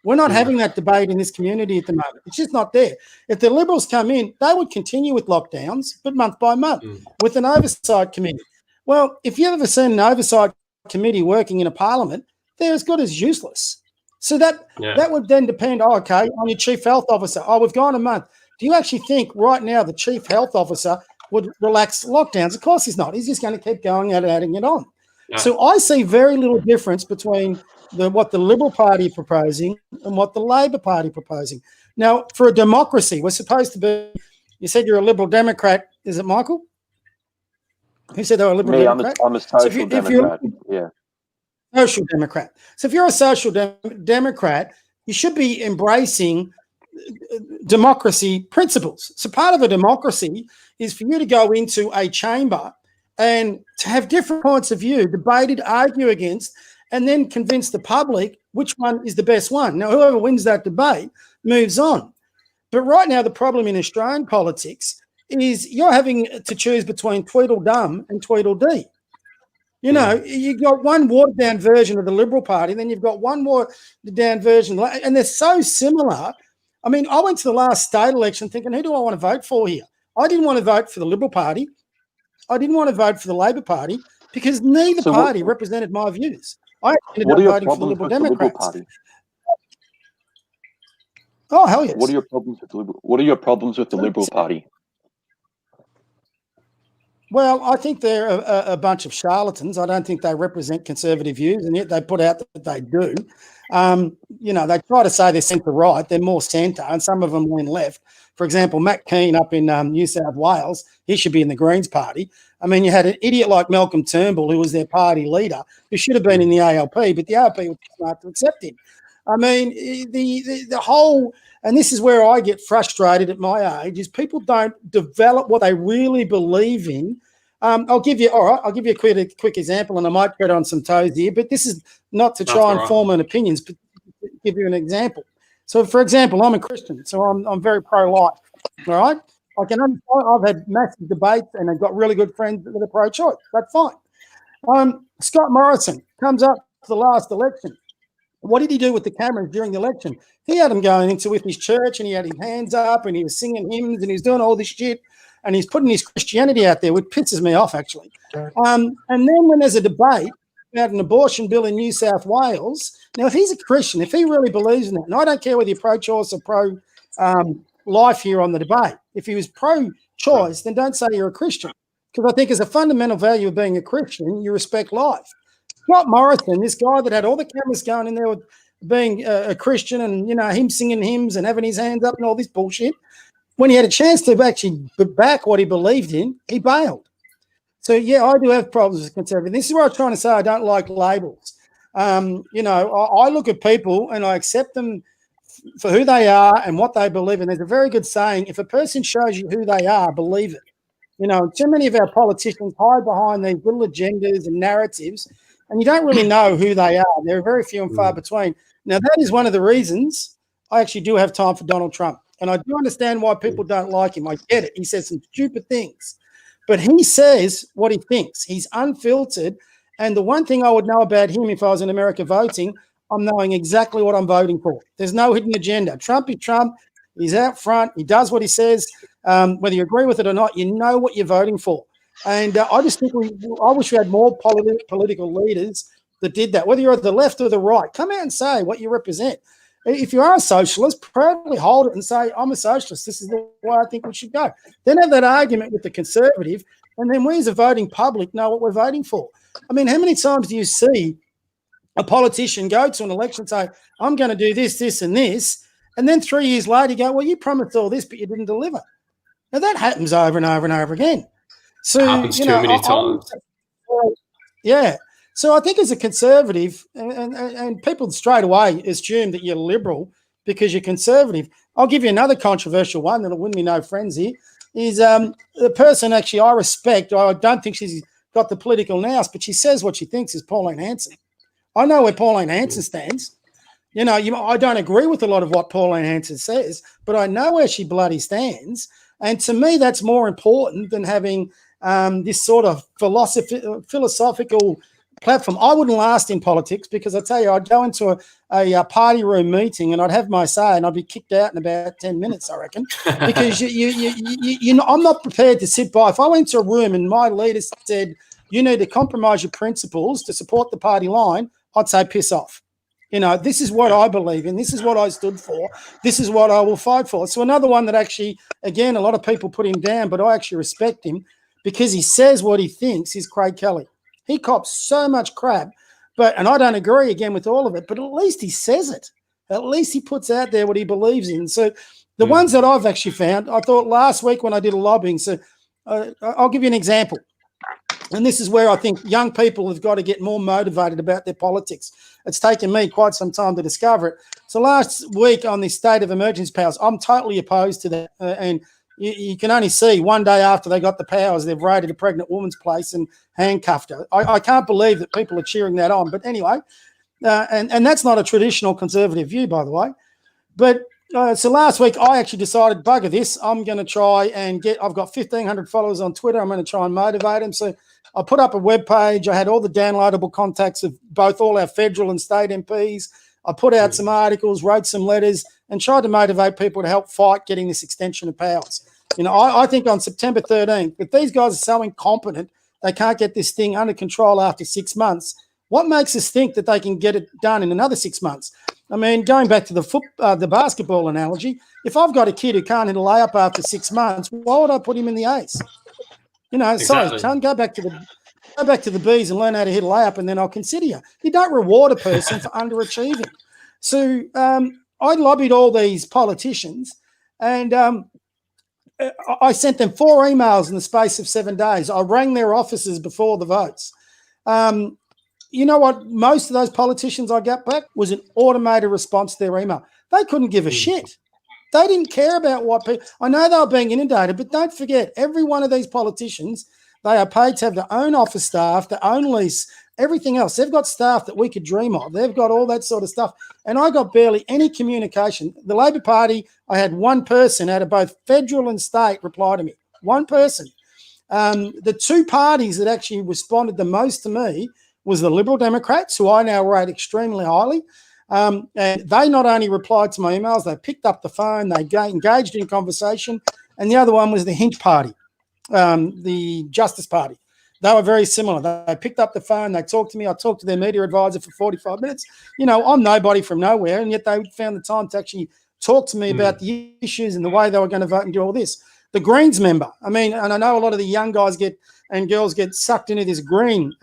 We're not having that debate in this community at the moment. It's just not there. If the Liberals come in, they would continue with lockdowns, but month by month, with an oversight committee. Well, if you've ever seen an oversight committee working in a parliament, they're as good as useless. So that would then depend, on your chief health officer. We've gone a month. Do you actually think right now the chief health officer would relax lockdowns? Of course he's not. He's just going to keep going at it, adding it on. Yeah. So I see very little difference between what the Liberal Party are proposing and what the Labor Party are proposing. Now, for a democracy, we're supposed to be, you said you're a Liberal Democrat. Is it Michael? Who said they were a Liberal Democrat? I'm a social Democrat, yeah. Social Democrat. So if you're a social Democrat, you should be embracing democracy principles. So part of a democracy is for you to go into a chamber and to have different points of view, debated, argue against, and then convince the public which one is the best one. Now, whoever wins that debate moves on. But right now, the problem in Australian politics is you're having to choose between Tweedledum and Tweedledee. You know, you've got one watered-down version of the Liberal Party, then you've got one watered-down version, and they're so similar. I mean, I went to the last state election thinking, who do I want to vote for here? I didn't want to vote for the Liberal Party. I didn't want to vote for the Labor Party because neither party represented my views. I ended up voting for the Liberal Democrats. Oh, hell yes. What are your problems with the Liberal? What are your problems with the Liberal Party? Well, I think they're a bunch of charlatans. I don't think they represent conservative views, and yet they put out that they do. You know, they try to say they're centre-right. They're more centre, and some of them lean left. For example, Matt Keane up in New South Wales, he should be in the Greens Party. I mean, you had an idiot like Malcolm Turnbull, who was their party leader, who should have been in the ALP, but the ALP was smart to accept him. I mean, the whole, and this is where I get frustrated at my age, is people don't develop what they really believe in. I'll give you a quick example, and I might tread on some toes here, but this is not to try and form an opinions, but to give you an example. So, for example, I'm a Christian, so I'm very pro-life, all right? I've had massive debates, and I've got really good friends that are pro-choice. That's fine. Scott Morrison comes up to the last election. What did he do with the cameras during the election? He had them going into with his church, and he had his hands up, and he was singing hymns, and he was doing all this shit, and he's putting his Christianity out there, which pisses me off, actually. And then when there's a debate about an abortion bill in New South Wales, now if he's a Christian, if he really believes in that, and I don't care whether you're pro-choice or pro-life here on the debate, if he was pro-choice, then don't say you're a Christian, because I think as a fundamental value of being a Christian, you respect life. Scott Morrison, this guy that had all the cameras going in there with being a Christian and, you know, him singing hymns and having his hands up and all this bullshit, when he had a chance to actually back what he believed in, he bailed. So, yeah, I do have problems with conservative. This is what I'm trying to say. I don't like labels. You know, I look at people and I accept them for who they are and what they believe in. There's a very good saying, if a person shows you who they are, believe it. You know, too many of our politicians hide behind these little agendas and narratives, and you don't really know who they are. They're very few and far between. Now, that is one of the reasons I actually do have time for Donald Trump. And I do understand why people don't like him. I get it. He says some stupid things. But he says what he thinks. He's unfiltered. And the one thing I would know about him if I was in America voting, I'm knowing exactly what I'm voting for. There's no hidden agenda. Trump is Trump. He's out front. He does what he says. Whether you agree with it or not, you know what you're voting for. And I just think I wish we had more political leaders that did that, whether you're at the left or the right. Come out and say what you represent. If you are a socialist, proudly hold it and say, I'm a socialist. This is the way I think we should go. Then have that argument with the conservative, and then we as a voting public know what we're voting for. I mean, how many times do you see a politician go to an election and say, I'm going to do this, this, and this, and then 3 years later you go, well, you promised all this, but you didn't deliver. Now, that happens over and over and over again. So, happens too many times. Yeah. So I think as a conservative, and people straight away assume that you're liberal because you're conservative. I'll give you another controversial one that'll win me no friends here, is the person actually I respect. I don't think she's got the political nous, but she says what she thinks is Pauline Hanson. I know where Pauline Hanson stands. You know, I don't agree with a lot of what Pauline Hanson says, but I know where she bloody stands. And to me, that's more important than having this sort of philosophical platform. I wouldn't last in politics because I tell you, I'd go into a party room meeting and I'd have my say and I'd be kicked out in about 10 minutes, I reckon, because you know, I'm not prepared to sit by. If I went to a room and my leader said, you need to compromise your principles to support the party line, I'd say piss off. You know, this is what I believe in. This is what I stood for. This is what I will fight for. So another one that actually, again, a lot of people put him down, but I actually respect him because he says what he thinks is Craig Kelly. He cops so much crap, and I don't agree again with all of it, but at least he says it. At least he puts out there what he believes in. So the ones that I've actually found, I thought last week when I did a lobbying, so I'll give you an example. And this is where I think young people have got to get more motivated about their politics. It's taken me quite some time to discover it. So last week on the state of emergency powers, I'm totally opposed to that. And You can only see one day after they got the powers, they've raided a pregnant woman's place and handcuffed her. I can't believe that people are cheering that on. But anyway, and that's not a traditional conservative view, by the way. But so last week, I actually decided, bugger this, I'm going to try and I've got 1,500 followers on Twitter. I'm going to try and motivate them. So I put up a webpage. I had all the downloadable contacts of both all our federal and state MPs. I put out some articles, wrote some letters, and tried to motivate people to help fight getting this extension of powers. I think on September 13th, if these guys are so incompetent, they can't get this thing under control after 6 months, what makes us think that they can get it done in another 6 months? I mean, going back to the basketball analogy, if I've got a kid who can't hit a layup after 6 months, why would I put him in the ace? Exactly. Sorry, son, go back to the Bs and learn how to hit a layup, and then I'll consider you. You don't reward a person for underachieving. So I lobbied all these politicians, and I sent them 4 emails in the space of 7 days. I rang their offices before the votes. You know what? Most of those politicians I got back was an automated response to their email. They couldn't give a shit. They didn't care about what people. I know they were being inundated, but don't forget, every one of these politicians, they are paid to have their own office staff, their own lease, everything else. They've got staff that we could dream of. They've got all that sort of stuff. And I got barely any communication. The Labor Party, I had one person out of both federal and state reply to me. One person. The 2 parties that actually responded the most to me was the Liberal Democrats, who I now rate extremely highly. And they not only replied to my emails, they picked up the phone, they engaged in conversation. And the other one was the Hinch Party, the Justice Party. They were very similar. They picked up the phone, they talked to me. I talked to their media advisor for 45 minutes. I'm nobody from nowhere, and yet they found the time to actually talk to me about the issues and the way they were going to vote and do all this. The Greens member, and I know a lot of the young guys and girls get sucked into this Green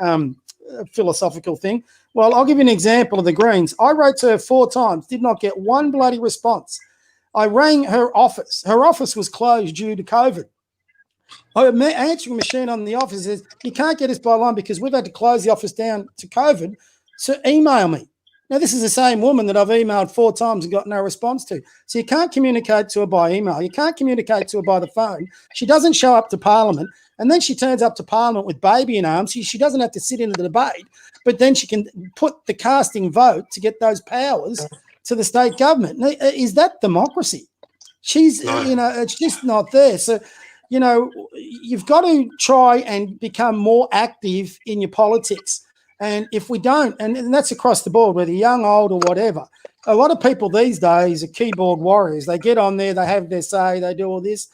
philosophical thing. Well, I'll give you an example of the Greens. I wrote to her 4 times, did not get one bloody response. I rang her office. Her office was closed due to COVID. Her answering machine on the office says, you can't get us by line because we've had to close the office down to COVID, so email me. Now, this is the same woman that I've emailed 4 times and got no response to. So you can't communicate to her by email. You can't communicate to her by the phone. She doesn't show up to Parliament, and then she turns up to Parliament with baby in arms. She doesn't have to sit in the debate, but then she can put the casting vote to get those powers to the state government. Now, is that democracy? It's just not there. So, you've got to try and become more active in your politics. And if we don't, and that's across the board, whether young, old, or whatever, a lot of people these days are keyboard warriors. They get on there, they have their say, they do all this.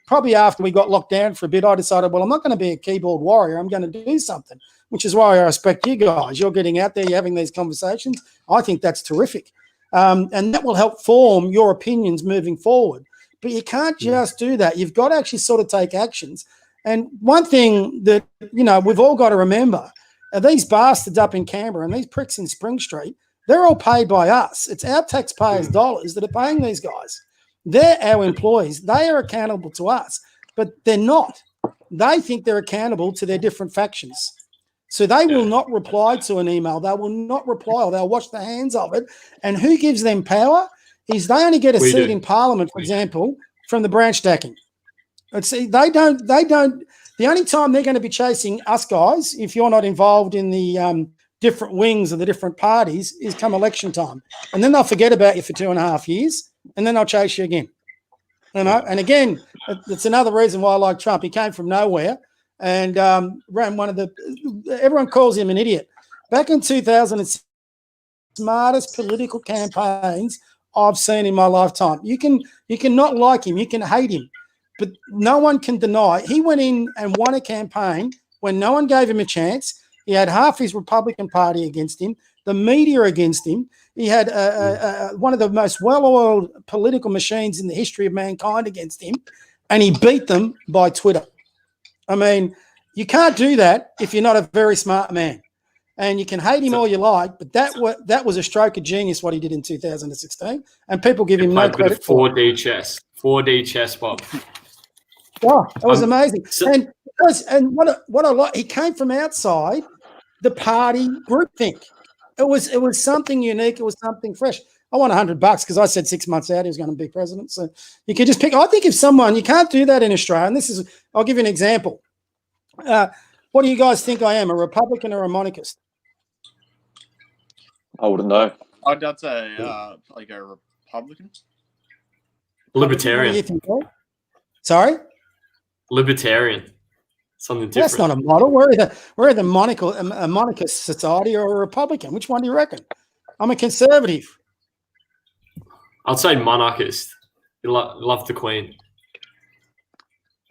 Probably after we got locked down for a bit, I decided, well, I'm not going to be a keyboard warrior. I'm going to do something, which is why I respect you guys. You're getting out there, you're having these conversations. I think that's terrific. And that will help form your opinions moving forward. But you can't just do that. You've got to actually sort of take actions. And one thing that, we've all got to remember, these bastards up in Canberra and these pricks in Spring Street, they're all paid by us. It's our taxpayers' dollars that are paying these guys. They're our employees. They are accountable to us, but they're not. They think they're accountable to their different factions. So they will not reply to an email. They will not reply, or they'll wash their hands of it. And who gives them power is they only get a seat in Parliament, for example, from the branch stacking. They don't. The only time they're going to be chasing us guys, if you're not involved in the different wings of the different parties, is come election time. And then they'll forget about you for 2.5 years, and then they'll chase you again. And again, it's another reason why I like Trump. He came from nowhere and ran everyone calls him an idiot. Back in 2006, smartest political campaigns I've seen in my lifetime. You can not like him, you can hate him, but no one can deny he went in and won a campaign when no one gave him a chance. He had half his Republican Party against him, the media against him. He had one of the most well-oiled political machines in the history of mankind against him, and he beat them by Twitter. I mean, you can't do that if you're not a very smart man. And you can hate him all you like, but that was a stroke of genius what he did in 2016, and people give him no credit for it. 4D chess, Bob. Wow, that was amazing. And what I like, he came from outside the party groupthink. It was something unique. It was something fresh. I want $100 because I said 6 months out he was going to be president. So you could just pick. I think if someone, you can't do that in Australia. And I'll give you an example. What do you guys think I am, a Republican or a monarchist? I wouldn't know. I'd say like a Republican. Libertarian. What do you think, Bob? Sorry? Libertarian. Something different. That's not a model. We're either a monarchist society or a Republican. Which one do you reckon? I'm a conservative. I'd say monarchist. You love the Queen.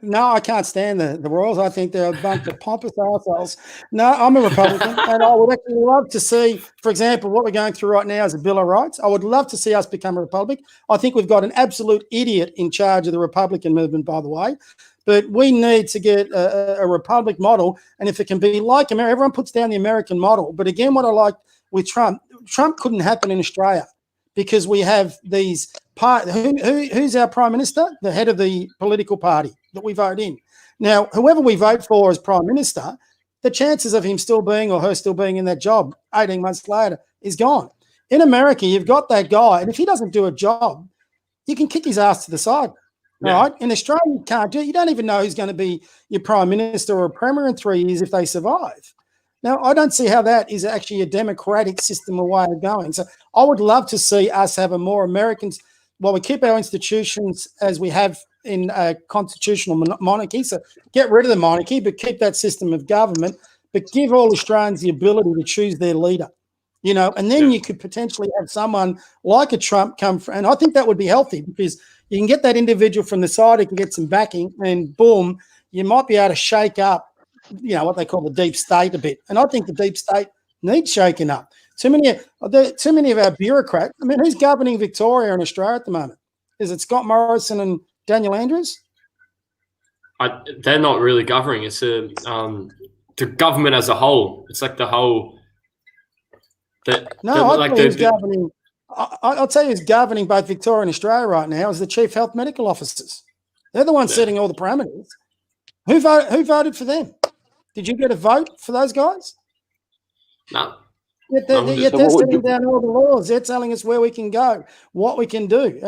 No, I can't stand the royals. I think they're a bunch of pompous assholes. No, I'm a Republican, and I would actually love to see, for example, what we're going through right now is a Bill of Rights. I would love to see us become a republic. I think we've got an absolute idiot in charge of the Republican movement, by the way. But we need to get a republic model, and if it can be like America, everyone puts down the American model. But again, what I like with Trump couldn't happen in Australia because we have these who's our prime minister? The head of the political party that we vote in. Now, whoever we vote for as prime minister, the chances of him still being or her still being in that job 18 months later is gone. In America, you've got that guy, and if he doesn't do a job, you can kick his ass to the side. Yeah. Right? In Australia, you can't do it. You don't even know who's going to be your prime minister or premier in 3 years if they survive. Now, I don't see how that is actually a democratic system or way of going. So I would love to see us have a more Americans, while we keep our institutions as we have in a constitutional monarchy. So get rid of the monarchy, but keep that system of government, but give all Australians the ability to choose their leader. And then you could potentially have someone like a Trump come, and I think that would be healthy because you can get that individual from the side who can get some backing, and boom, you might be able to shake up, what they call the deep state a bit. And I think the deep state needs shaking up. Too many of our bureaucrats. I mean, who's governing Victoria and Australia at the moment? Is it Scott Morrison and Daniel Andrews? They're not really governing. It's the government as a whole. It's like the whole. I'll tell you who's governing both Victoria and Australia right now is the chief health medical officers. They're the ones setting all the parameters. Who voted for them? Did you get a vote for those guys? No. Yet they're setting down all the laws. They're telling us where we can go, what we can do.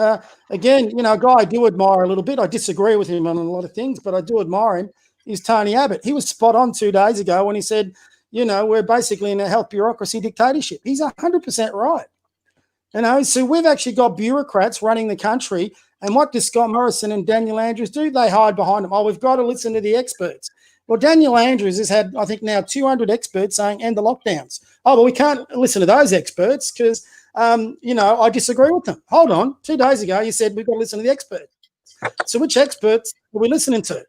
Again, a guy I do admire a little bit. I disagree with him on a lot of things, but I do admire him. Is Tony Abbott. He was spot on 2 days ago when he said, we're basically in a health bureaucracy dictatorship. He's 100% right. So we've actually got bureaucrats running the country. And what does Scott Morrison and Daniel Andrews do? They hide behind them. Oh, we've got to listen to the experts. Well, Daniel Andrews has had, I think now, 200 experts saying end the lockdowns. Oh, but we can't listen to those experts because, I disagree with them. Hold on. 2 days ago, you said we've got to listen to the experts. So which experts are we listening to?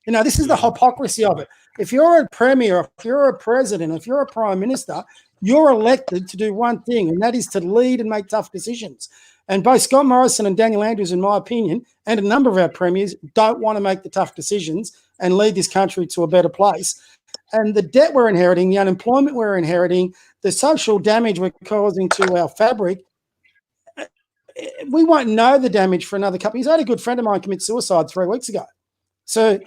This is the hypocrisy of it. If you're a premier, if you're a president, if you're a prime minister, you're elected to do one thing, and that is to lead and make tough decisions. And both Scott Morrison and Daniel Andrews, in my opinion, and a number of our premiers don't want to make the tough decisions and lead this country to a better place. And the debt we're inheriting, the unemployment we're inheriting, the social damage we're causing to our fabric, we won't know the damage for another couple of years. I had a good friend of mine commit suicide 3 weeks ago. So,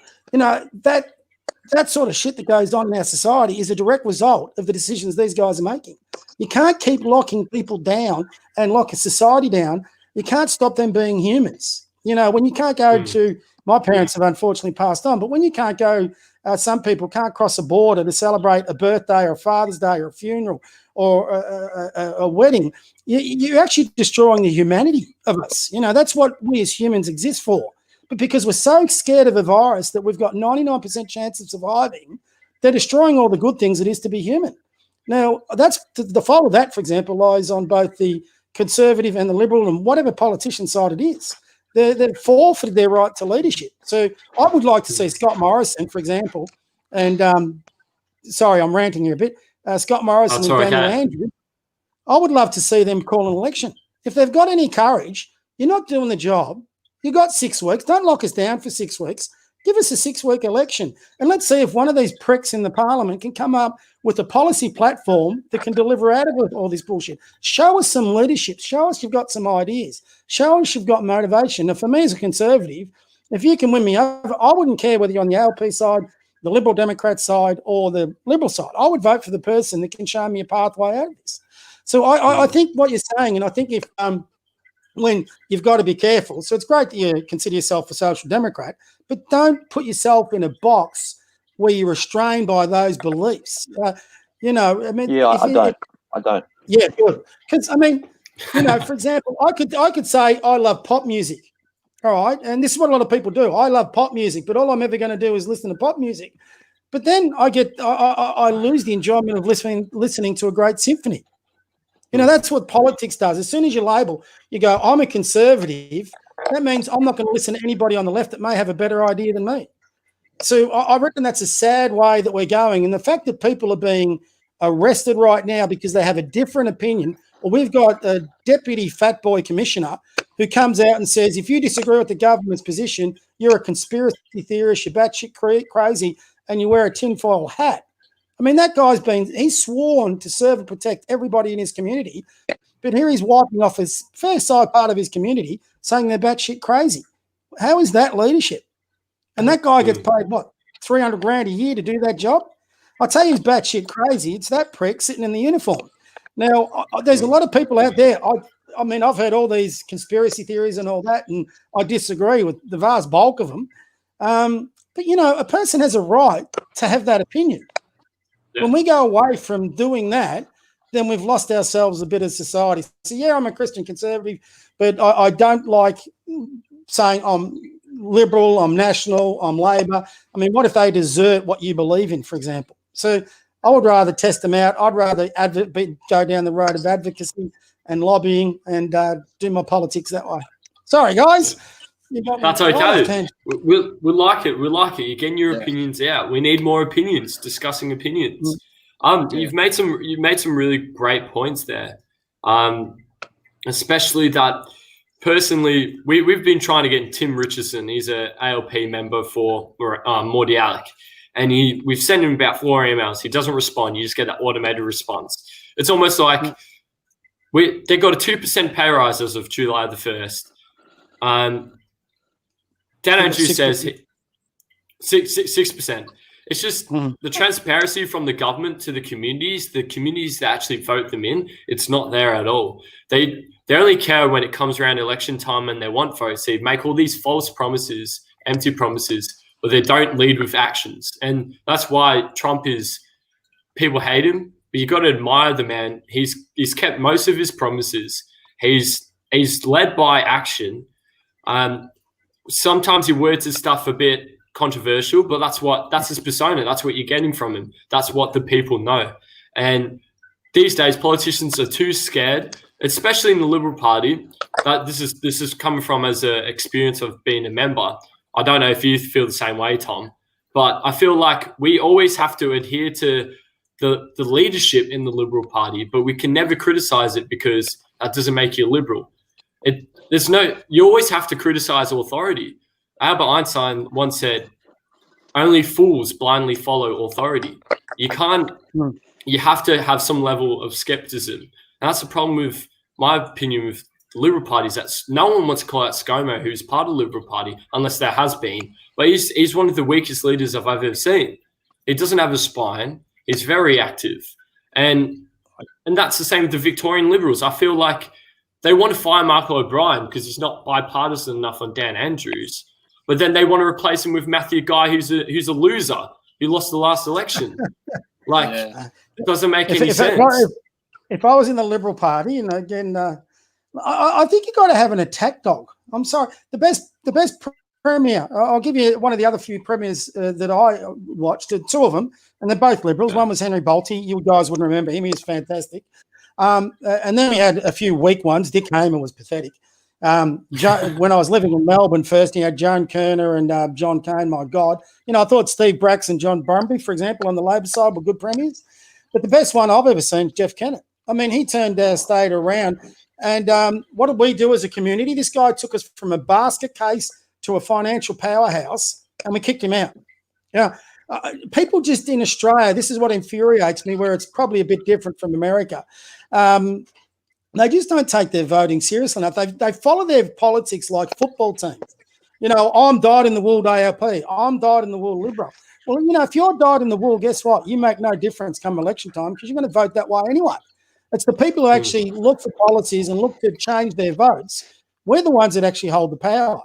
that sort of shit that goes on in our society is a direct result of the decisions these guys are making. You can't keep locking people down and lock a society down. You can't stop them being humans. When you can't go to, my parents have unfortunately passed on, but when you can't go, some people can't cross a border to celebrate a birthday or a Father's Day or a funeral or a wedding, you're actually destroying the humanity of us. That's what we as humans exist for. But because we're so scared of a virus that we've got 99% chance of surviving, they're destroying all the good things it is to be human. Now, that's the fault of that, for example, lies on both the conservative and the liberal and whatever politician side it is. They've forfeited their right to leadership. So I would like to see Scott Morrison, for example, and sorry, I'm ranting here a bit, Scott Morrison and Daniel Andrews, I would love to see them call an election. If they've got any courage, you're not doing the job. You got 6 weeks. Don't lock us down for 6 weeks. Give us a 6-week election. And let's see if one of these pricks in the parliament can come up with a policy platform that can deliver out of all this bullshit. Show us some leadership. Show us you've got some ideas. Show us you've got motivation. Now, for me as a conservative, if you can win me over, I wouldn't care whether you're on the ALP side, the Liberal Democrat side, or the Liberal side. I would vote for the person that can show me a pathway out of this. So I think what you're saying, and I think if when you've got to be careful. So it's great that you consider yourself a social democrat, but don't put yourself in a box where you're restrained by those beliefs. You know, I mean, Yeah, I don't. Yeah, good. Because I mean, you know, for example, I could say I love pop music. All right, and this is what a lot of people do. I love pop music, but all I'm ever going to do is listen to pop music. But then I lose the enjoyment of listening to a great symphony. You know, that's what politics does. As soon as you label, you go, I'm a conservative, that means I'm not going to listen to anybody on the left that may have a better idea than me. So I reckon that's a sad way that we're going. And the fact that people are being arrested right now because they have a different opinion. Well, we've got a deputy fat boy commissioner who comes out and says, if you disagree with the government's position, you're a conspiracy theorist, you're batshit crazy, and you wear a tinfoil hat. I mean, that guy's he's sworn to serve and protect everybody in his community, but here he's wiping off his fair side part of his community saying they're batshit crazy. How is that leadership? And that guy gets paid, what, $300,000 a year to do that job? I'll tell you who's batshit crazy. It's that prick sitting in the uniform. Now, there's a lot of people out there. I mean, I've heard all these conspiracy theories and all that, and I disagree with the vast bulk of them. But, you know, a person has a right to have that opinion. Yeah. When we go away from doing that, then we've lost ourselves a bit of society. So, yeah, I'm a Christian conservative, but I don't like saying I'm Liberal, I'm National, I'm Labor. I mean, what if they desert what you believe in, for example? So I would rather test them out. I'd rather go down the road of advocacy and lobbying and do my politics that way. Sorry, guys. That's okay. We like it. We like it. You're getting your opinions out. We need more opinions, discussing opinions. You've made some really great points there. Especially that personally, we've been trying to get Tim Richardson. He's a ALP member for Mordialloc. And we've sent him about 4 emails. He doesn't respond. You just get that automated response. It's almost like they got a 2% pay rise as of July the 1st. Dan Andrews says 6%. It's just the transparency from the government to the communities that actually vote them in, it's not there at all. They only care when it comes around election time and they want votes. They make all these false promises, empty promises, but they don't lead with actions. And that's why people hate him, but you got to admire the man. He's kept most of his promises. He's led by action. Sometimes he words his stuff a bit controversial, but that's his persona. That's what you're getting from him. That's what the people know. And these days, politicians are too scared, especially in the Liberal Party. This is coming from as an experience of being a member. I don't know if you feel the same way, Tom, but I feel like we always have to adhere to the leadership in the Liberal Party, but we can never criticize it because that doesn't make you liberal. You always have to criticize authority. Albert Einstein once said, only fools blindly follow authority. You have to have some level of skepticism. And that's the problem with my opinion with the Liberal Party is that no one wants to call out ScoMo, who's part of the Liberal Party, unless there has been. But he's one of the weakest leaders I've ever seen. He doesn't have a spine. He's very active. And that's the same with the Victorian Liberals. I feel like they want to fire Michael O'Brien because he's not bipartisan enough on Dan Andrews. But then they want to replace him with Matthew Guy, who's a loser, who lost the last election. It doesn't make any sense. If I was in the Liberal Party, you know, again, I think you got to have an attack dog. I'm sorry, the best premier. I'll give you one of the other few premiers that I watched. 2 of them, and they're both Liberals. One was Henry Bolte. You guys wouldn't remember him. He was fantastic. And then we had a few weak ones. Dick Hamer was pathetic. When I was living in Melbourne first, you had Joan Kerner and John Cain. My God, you know, I thought Steve Bracks and John Brumby, for example, on the Labor side were good premiers. But the best one I've ever seen is Jeff Kennett. I mean, he turned our state around. And what did we do as a community? This guy took us from a basket case to a financial powerhouse, and we kicked him out. Yeah. People just in Australia, this is what infuriates me, where it's probably a bit different from America. They just don't take their voting seriously enough. They follow their politics like football teams. You know, I'm dyed-in-the-wool ALP. I'm dyed-in-the-wool Liberal. Well, you know, if you're dyed-in-the-wool, guess what? You make no difference come election time because you're going to vote that way anyway. It's the people who actually look for policies and look to change their votes. We're the ones that actually hold the power.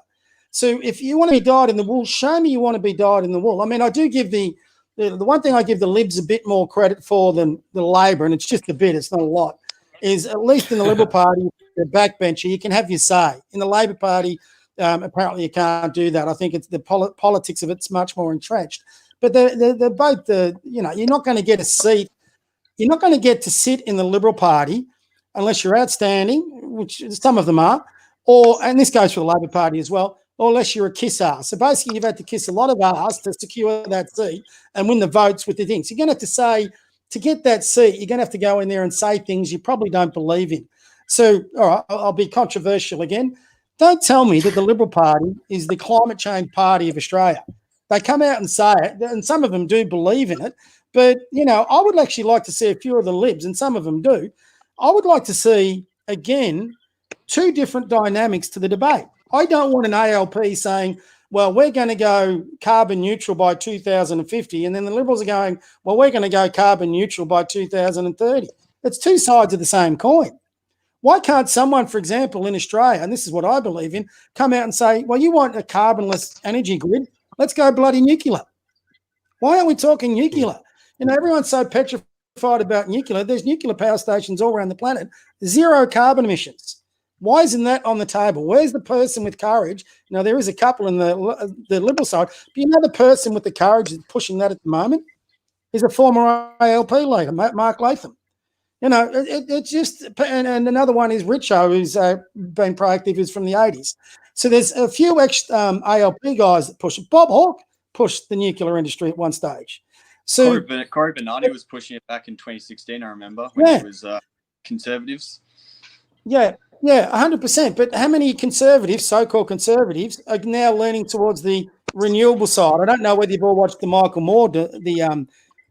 So if you want to be dyed in the wool, show me you want to be dyed in the wool. I mean, I do give the one thing I give the Libs a bit more credit for than the Labor, and it's just a bit, it's not a lot, is at least in the Liberal Party, the backbencher, you can have your say. In the Labor Party, apparently you can't do that. I think it's the politics of it's much more entrenched. But they're both, you're not going to get a seat. You're not going to get to sit in the Liberal Party unless you're outstanding, which some of them are, and this goes for the Labor Party as well, or unless you're a kiss ass. So basically, you've had to kiss a lot of ass to secure that seat and win the votes with the things. You're going to have to say, to get that seat, you're going to have to go in there and say things you probably don't believe in. So, all right, I'll be controversial again. Don't tell me that the Liberal Party is the climate change party of Australia. They come out and say it, and some of them do believe in it. But, I would actually like to see a few of the Libs, and some of them do. I would like to see, again, two different dynamics to the debate. I don't want an ALP saying, well, we're going to go carbon neutral by 2050, and then the Liberals are going, well, we're going to go carbon neutral by 2030. It's two sides of the same coin. Why can't someone, for example, in Australia, and this is what I believe in, come out and say, well, you want a carbonless energy grid? Let's go bloody nuclear. Why aren't we talking nuclear? Everyone's so petrified about nuclear. There's nuclear power stations all around the planet, zero carbon emissions. Why isn't that on the table? Where's the person with courage? Now, there is a couple in the Liberal side, but the person with the courage that's pushing that at the moment is a former ALP leader, Mark Latham. It's just, and another one is Richo, who's been proactive, who's from the 80s. So there's a few ALP guys that push it. Bob Hawke pushed the nuclear industry at one stage. So Cory Bernardi was pushing it back in 2016, I remember, when it was Conservatives. Yeah, 100%. But how many conservatives, so-called conservatives, are now leaning towards the renewable side? I don't know whether you've all watched the Michael Moore,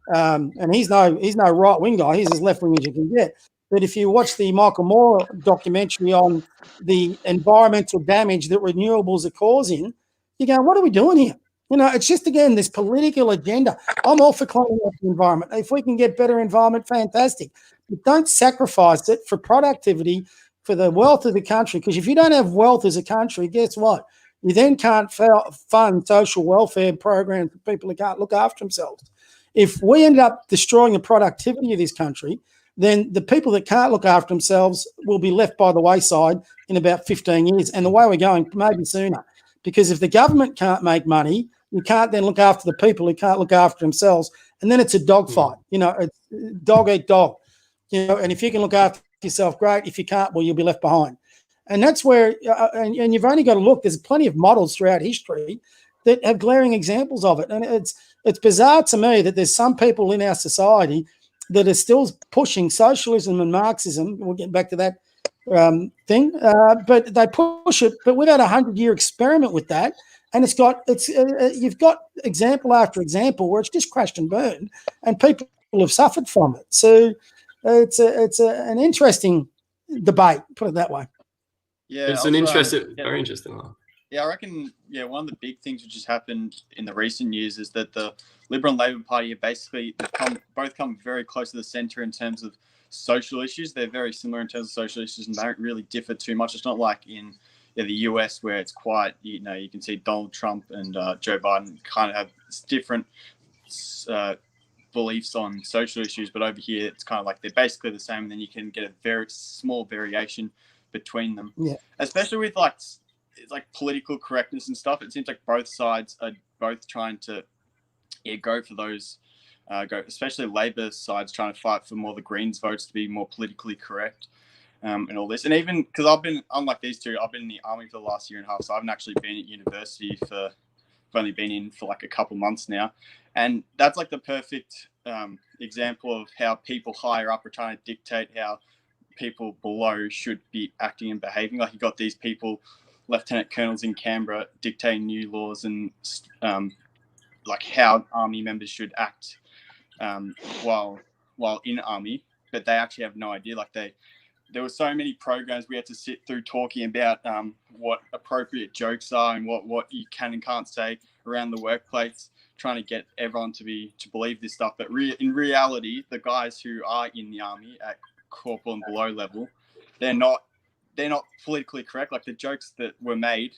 and he's no right-wing guy. He's as left-wing as you can get. But if you watch the Michael Moore documentary on the environmental damage that renewables are causing, you go, what are we doing here? It's just, again, this political agenda. I'm all for cleaning up the environment. If we can get better environment, fantastic. But don't sacrifice it for productivity, for the wealth of the country. Because if you don't have wealth as a country, guess what? You then can't fund social welfare programs for people who can't look after themselves. If we end up destroying the productivity of this country, then the people that can't look after themselves will be left by the wayside in about 15 years. And the way we're going, maybe sooner. Because if the government can't make money, you can't then look after the people who can't look after themselves. And then it's a dog fight. It's dog eat dog. And if you can look after yourself, great. If you can't, well, you'll be left behind. And that's where, and you've only got to look, there's plenty of models throughout history that have glaring examples of it. And it's bizarre to me that there's some people in our society that are still pushing socialism and Marxism. We'll get back to that thing, but they push it. But we've had a 100-year experiment with that, and you've got example after example where it's just crashed and burned, and people have suffered from it. So it's an interesting debate, put it that way. Yeah, it's very interesting. Yeah, I reckon. Yeah, one of the big things which has happened in the recent years is that the Liberal and Labor Party have basically both come very close to the centre in terms of social issues. They're very similar in terms of social issues and don't really differ too much. It's not like in the US where it's quite, you can see Donald Trump and Joe Biden kind of have different beliefs on social issues, but over here it's kind of like they're basically the same, and then you can get a very small variation between them. Yeah. Especially with it's like political correctness and stuff. It seems like both sides are both trying to go for those, especially Labor side's trying to fight for more the Greens votes to be more politically correct, and all this. And even because unlike these two, I've been in the army for the last year and a half, so I haven't actually been at university I've only been in for like a couple months now. And that's like the perfect example of how people higher up are trying to dictate how people below should be acting and behaving. Like you got these people, lieutenant colonels in Canberra, dictating new laws and like how army members should act while in army, but they actually have no idea. Like there were so many programs we had to sit through talking about what appropriate jokes are and what you can and can't say around the workplace, trying to get everyone to believe this stuff. But in reality, the guys who are in the army at corporal and below level, they're not politically correct. Like the jokes that were made,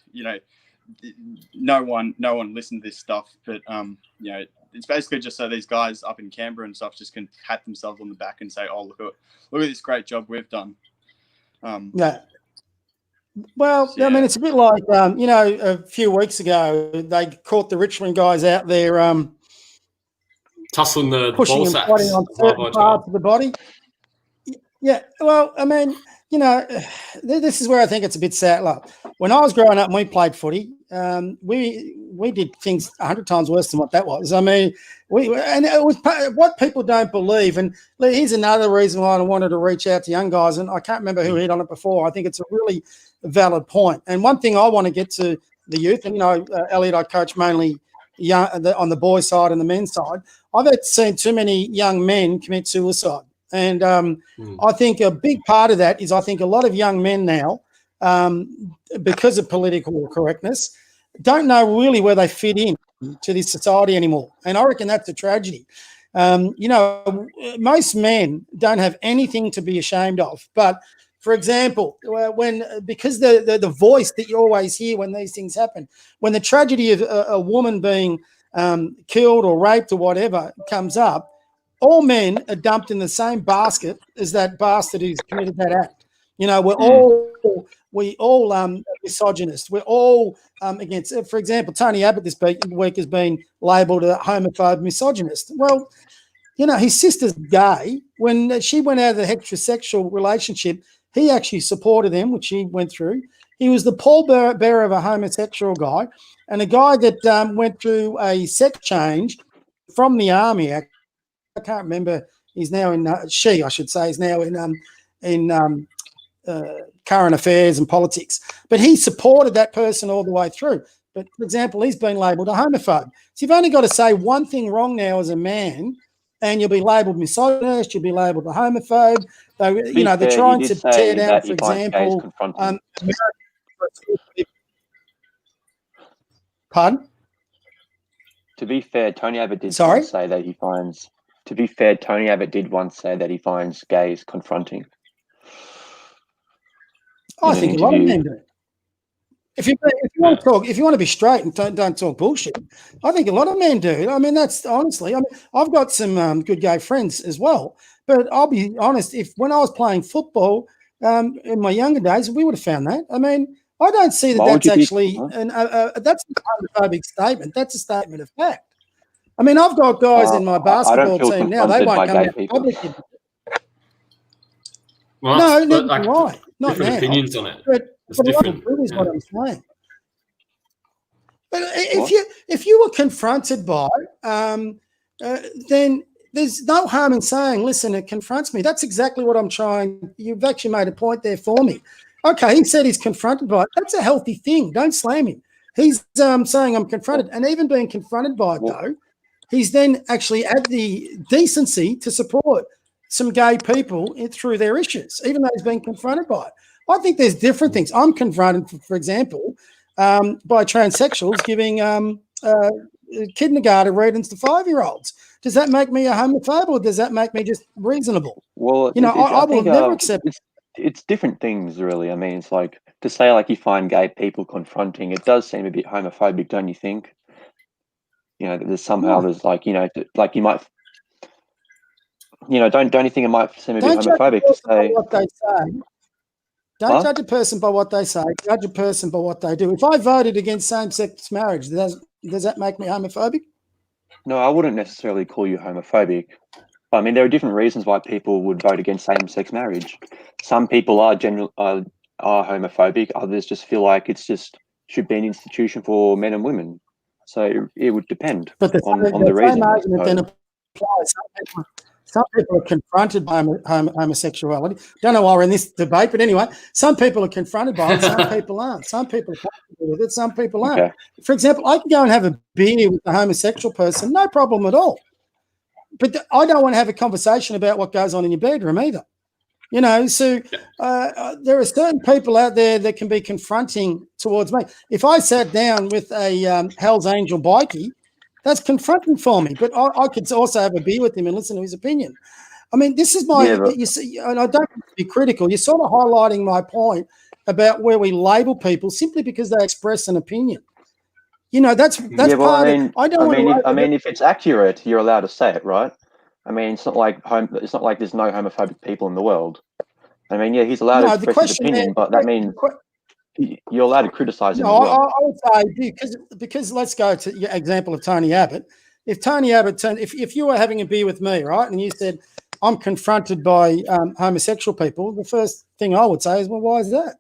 no one listened to this stuff, but it's basically just so these guys up in Canberra and stuff just can pat themselves on the back and say, oh, look at this great job we've done. Yeah. Well, I mean, it's a bit like, a few weeks ago, they caught the Richmond guys out there tussling the pushing ball and sacks. fighting on certain parts of the body. Yeah, well, I mean, this is where I think it's a bit sad. Like, when I was growing up and we played footy, we did things 100 times worse than what that was. I mean, and it was what people don't believe. And here's another reason why I wanted to reach out to young guys, and I can't remember who hit on it before. I think it's a really valid point. And one thing I want to get to the youth, and Elliot, I coach mainly young on the boys' side and the men's side. I've seen too many young men commit suicide. And I think a big part of that is I think a lot of young men now, because of political correctness, don't know really where they fit in to this society anymore. And I reckon that's a tragedy. Most men don't have anything to be ashamed of. But, for example, because the voice that you always hear when these things happen, when the tragedy of a woman being killed or raped or whatever comes up, all men are dumped in the same basket as that bastard who's committed that act. We all misogynist. We're all against. For example, Tony Abbott this week has been labelled a homophobe misogynist. Well, his sister's gay. When she went out of the heterosexual relationship, he actually supported them, which he went through. He was the pallbearer of a homosexual guy, and a guy that went through a sex change from the army. I can't remember. He's now in is now in current affairs and politics. But he supported that person all the way through. But, for example, he's been labelled a homophobe. So you've only got to say one thing wrong now as a man, and you'll be labelled misogynist. You'll be labelled a homophobe. They're trying to tear down, for example. Pardon? To be fair, Tony Abbott did once say that he finds. To be fair, Tony Abbott did once say that he finds gays confronting. I think a lot of men do. If you want to talk, if you want to be straight and don't talk bullshit, I think a lot of men do. I mean, that's honestly. I mean, I've got some good gay friends as well. But I'll be honest. When I was playing football in my younger days, we would have found that. I mean, I don't see that that's actually that's a homophobic statement. That's a statement of fact. I mean, I've got guys in my basketball team now. They won't come out publicly. Well, no, right. Not different now. opinions on it. But different. Is what I'm saying. But if you were confronted by, then there's no harm in saying, "Listen, it confronts me." That's exactly what I'm trying. You've actually made a point there for me. Okay, he said he's confronted by it. That's a healthy thing. Don't slam him. He's saying I'm confronted, and even being confronted by it, though, he's then actually had the decency to support some gay people through their issues, even though he's been confronted by it. I think there's different things. I'm confronted, for example, by transsexuals giving kindergarten readings to 5-year-olds. Does that make me a homophobe, or does that make me just reasonable? Well, I will never accept it. It's different things, really. I mean, it's like to say like you find gay people confronting. It does seem a bit homophobic, don't you think? There's somehow there's like you might. Don't you think it might seem a bit homophobic to say what they say? Don't judge a person by what they say. Judge a person by what they do. If I voted against same-sex marriage, does that make me homophobic? No, I wouldn't necessarily call you homophobic. I mean, there are different reasons why people would vote against same-sex marriage. Some people are homophobic. Others just feel like it's just should be an institution for men and women. So it would depend on the reason. Argument then applies. Some people are confronted by homosexuality. Don't know why we're in this debate, but anyway, some people are confronted by it, some people aren't. Some people are comfortable with it, some people aren't. Okay. For example, I can go and have a beer with a homosexual person, no problem at all. But I don't want to have a conversation about what goes on in your bedroom either. So there are certain people out there that can be confronting towards me. If I sat down with a Hell's Angel bikie, that's confronting for me. But I could also have a beer with him and listen to his opinion. I mean, this is my, Yeah, but- you see, and I don't want to be critical. You're sort of highlighting my point about where we label people simply because they express an opinion. You know, that's Yeah, well, part I of mean, it. I don't want to. I mean, if it's accurate, you're allowed to say it, right? I mean, it's not like there's no homophobic people in the world. I mean, yeah, he's allowed to No, the express his question there. opinion, but that means you're allowed to criticize him No, as well. I would say because let's go to your example of Tony Abbott. If Tony Abbott if you were having a beer with me, right, and you said I'm confronted by homosexual people, the first thing I would say is, well, why is that?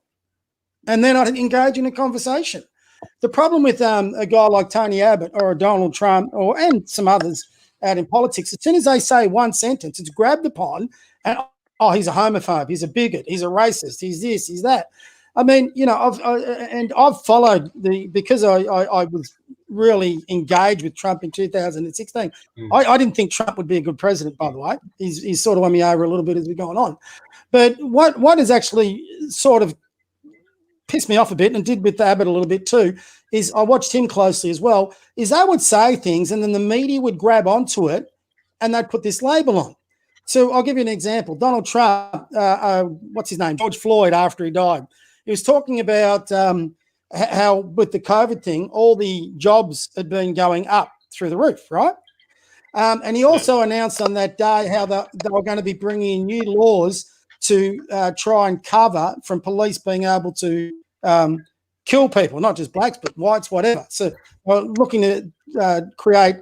And then I'd engage in a conversation. The problem with a guy like Tony Abbott or a Donald Trump and some others out in politics, as soon as they say one sentence, it's grabbed upon and, oh, he's a homophobe, he's a bigot, he's a racist, he's this, he's that. I mean, you know, I've followed because I was really engaged with Trump in 2016. I didn't think Trump would be a good president, by the way. He's sort of won me over a little bit as we're going on. But what has actually sort of pissed me off a bit, and did with Abbott a little bit too, is I watched him closely as well, is they would say things and then the media would grab onto it and they'd put this label on. So I'll give you an example. Donald Trump, what's his name? George Floyd, after he died. He was talking about how with the COVID thing, all the jobs had been going up through the roof, right? And he also announced on that day how they were going to be bringing in new laws to try and cover from police being able to kill people, not just blacks, but whites, whatever. So we're looking to create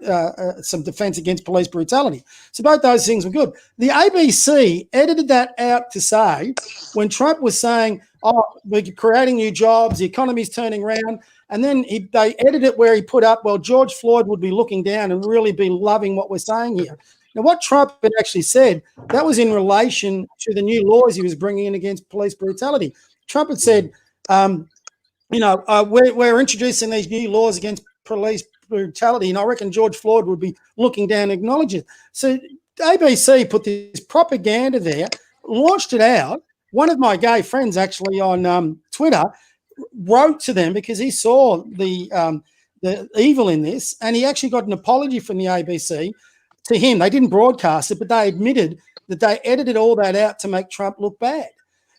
some defence against police brutality. So both those things were good. The ABC edited that out to say, when Trump was saying, oh, we're creating new jobs, the economy's turning around, and then they edited it where he put up, well, George Floyd would be looking down and really be loving what we're saying here. Now, what Trump had actually said, that was in relation to the new laws he was bringing in against police brutality. Trump had said, we're introducing these new laws against police brutality, and I reckon George Floyd would be looking down and acknowledge it. So ABC put this propaganda there, launched it out. One of my gay friends actually on Twitter wrote to them because he saw the evil in this, and he actually got an apology from the ABC to him. They didn't broadcast it, but they admitted that they edited all that out to make Trump look bad.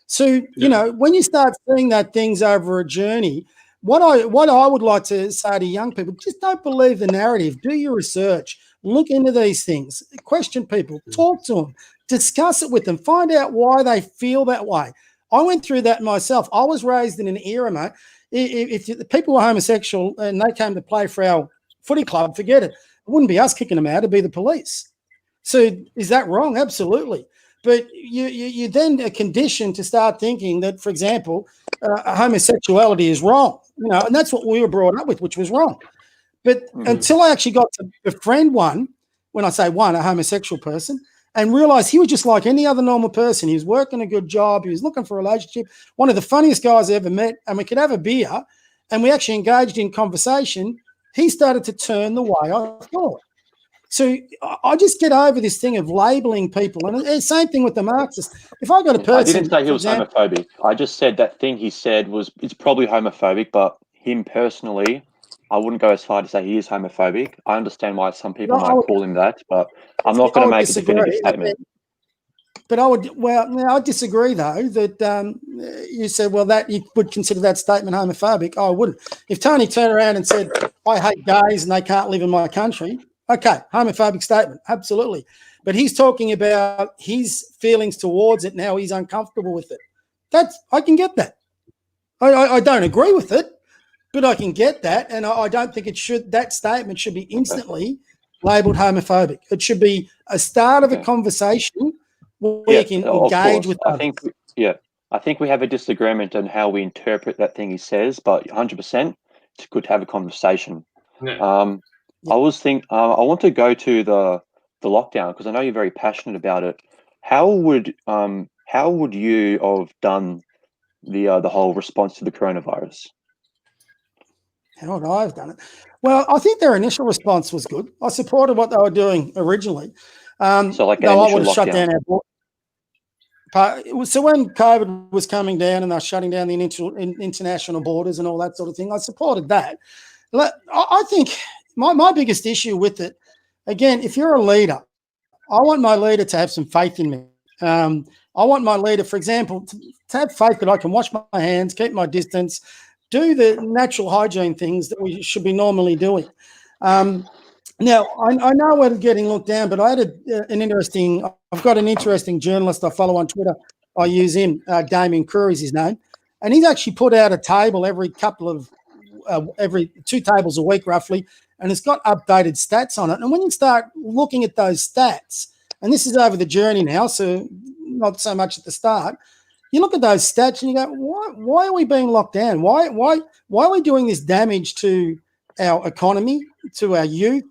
So, you know, when you start seeing that things over a journey, what I would like to say to young people, just don't believe the narrative. Do your research. Look into these things. Question people. Talk to them. Discuss it with them. Find out why they feel that way. I went through that myself. I was raised in an era, mate. If the people were homosexual and they came to play for our footy club, forget it. It wouldn't be us kicking them out. It'd be the police. So is that wrong? Absolutely. But you then are conditioned to start thinking that, for example, homosexuality is wrong. You know, and that's what we were brought up with, which was wrong. But until I actually got to befriend one, when I say one, a homosexual person, and realized he was just like any other normal person. He was working a good job. He was looking for a relationship. One of the funniest guys I ever met, and we could have a beer, and we actually engaged in conversation. He started to turn the way I thought. So I just get over this thing of labeling people. And the same thing with the Marxists. If I got a person... I didn't say he was homophobic. I just said that thing he said it's probably homophobic, but him personally, I wouldn't go as far to say he is homophobic. I understand why some people might call him that, but I'm not going to make a definitive statement. But I disagree, though, that you said, well, that you would consider that statement homophobic. I wouldn't. If Tony turned around and said, I hate gays and they can't live in my country, okay, homophobic statement, absolutely. But he's talking about his feelings towards it and how he's uncomfortable with it. I can get that. I don't agree with it, but I can get that, and I don't think that statement should be instantly labelled homophobic. It should be a start of a conversation where you can engage with others. I think we have a disagreement on how we interpret that thing he says, but 100%, it's good to have a conversation. Yeah. I want to go to the lockdown because I know you're very passionate about it. How would you have done the whole response to the coronavirus? How would I have done it? Well, I think their initial response was good. I supported what they were doing originally. So like I would have shut down our border. So when COVID was coming down and they're shutting down the international borders and all that sort of thing, I supported that. I think my biggest issue with it, again, if you're a leader I want my leader to have some faith in me. I want my leader, for example, to have faith that I can wash my hands, keep my distance, do the natural hygiene things that we should be normally doing. Now, I know we're getting looked down, but I had I've got an interesting journalist I follow on Twitter. I use him, Damien Crew is his name. And he's actually put out a table every 2 tables a week, roughly, and it's got updated stats on it. And when you start looking at those stats, and this is over the journey now, so not so much at the start, you look at those stats and you go, why are we being locked down? Why are we doing this damage to our economy, to our youth,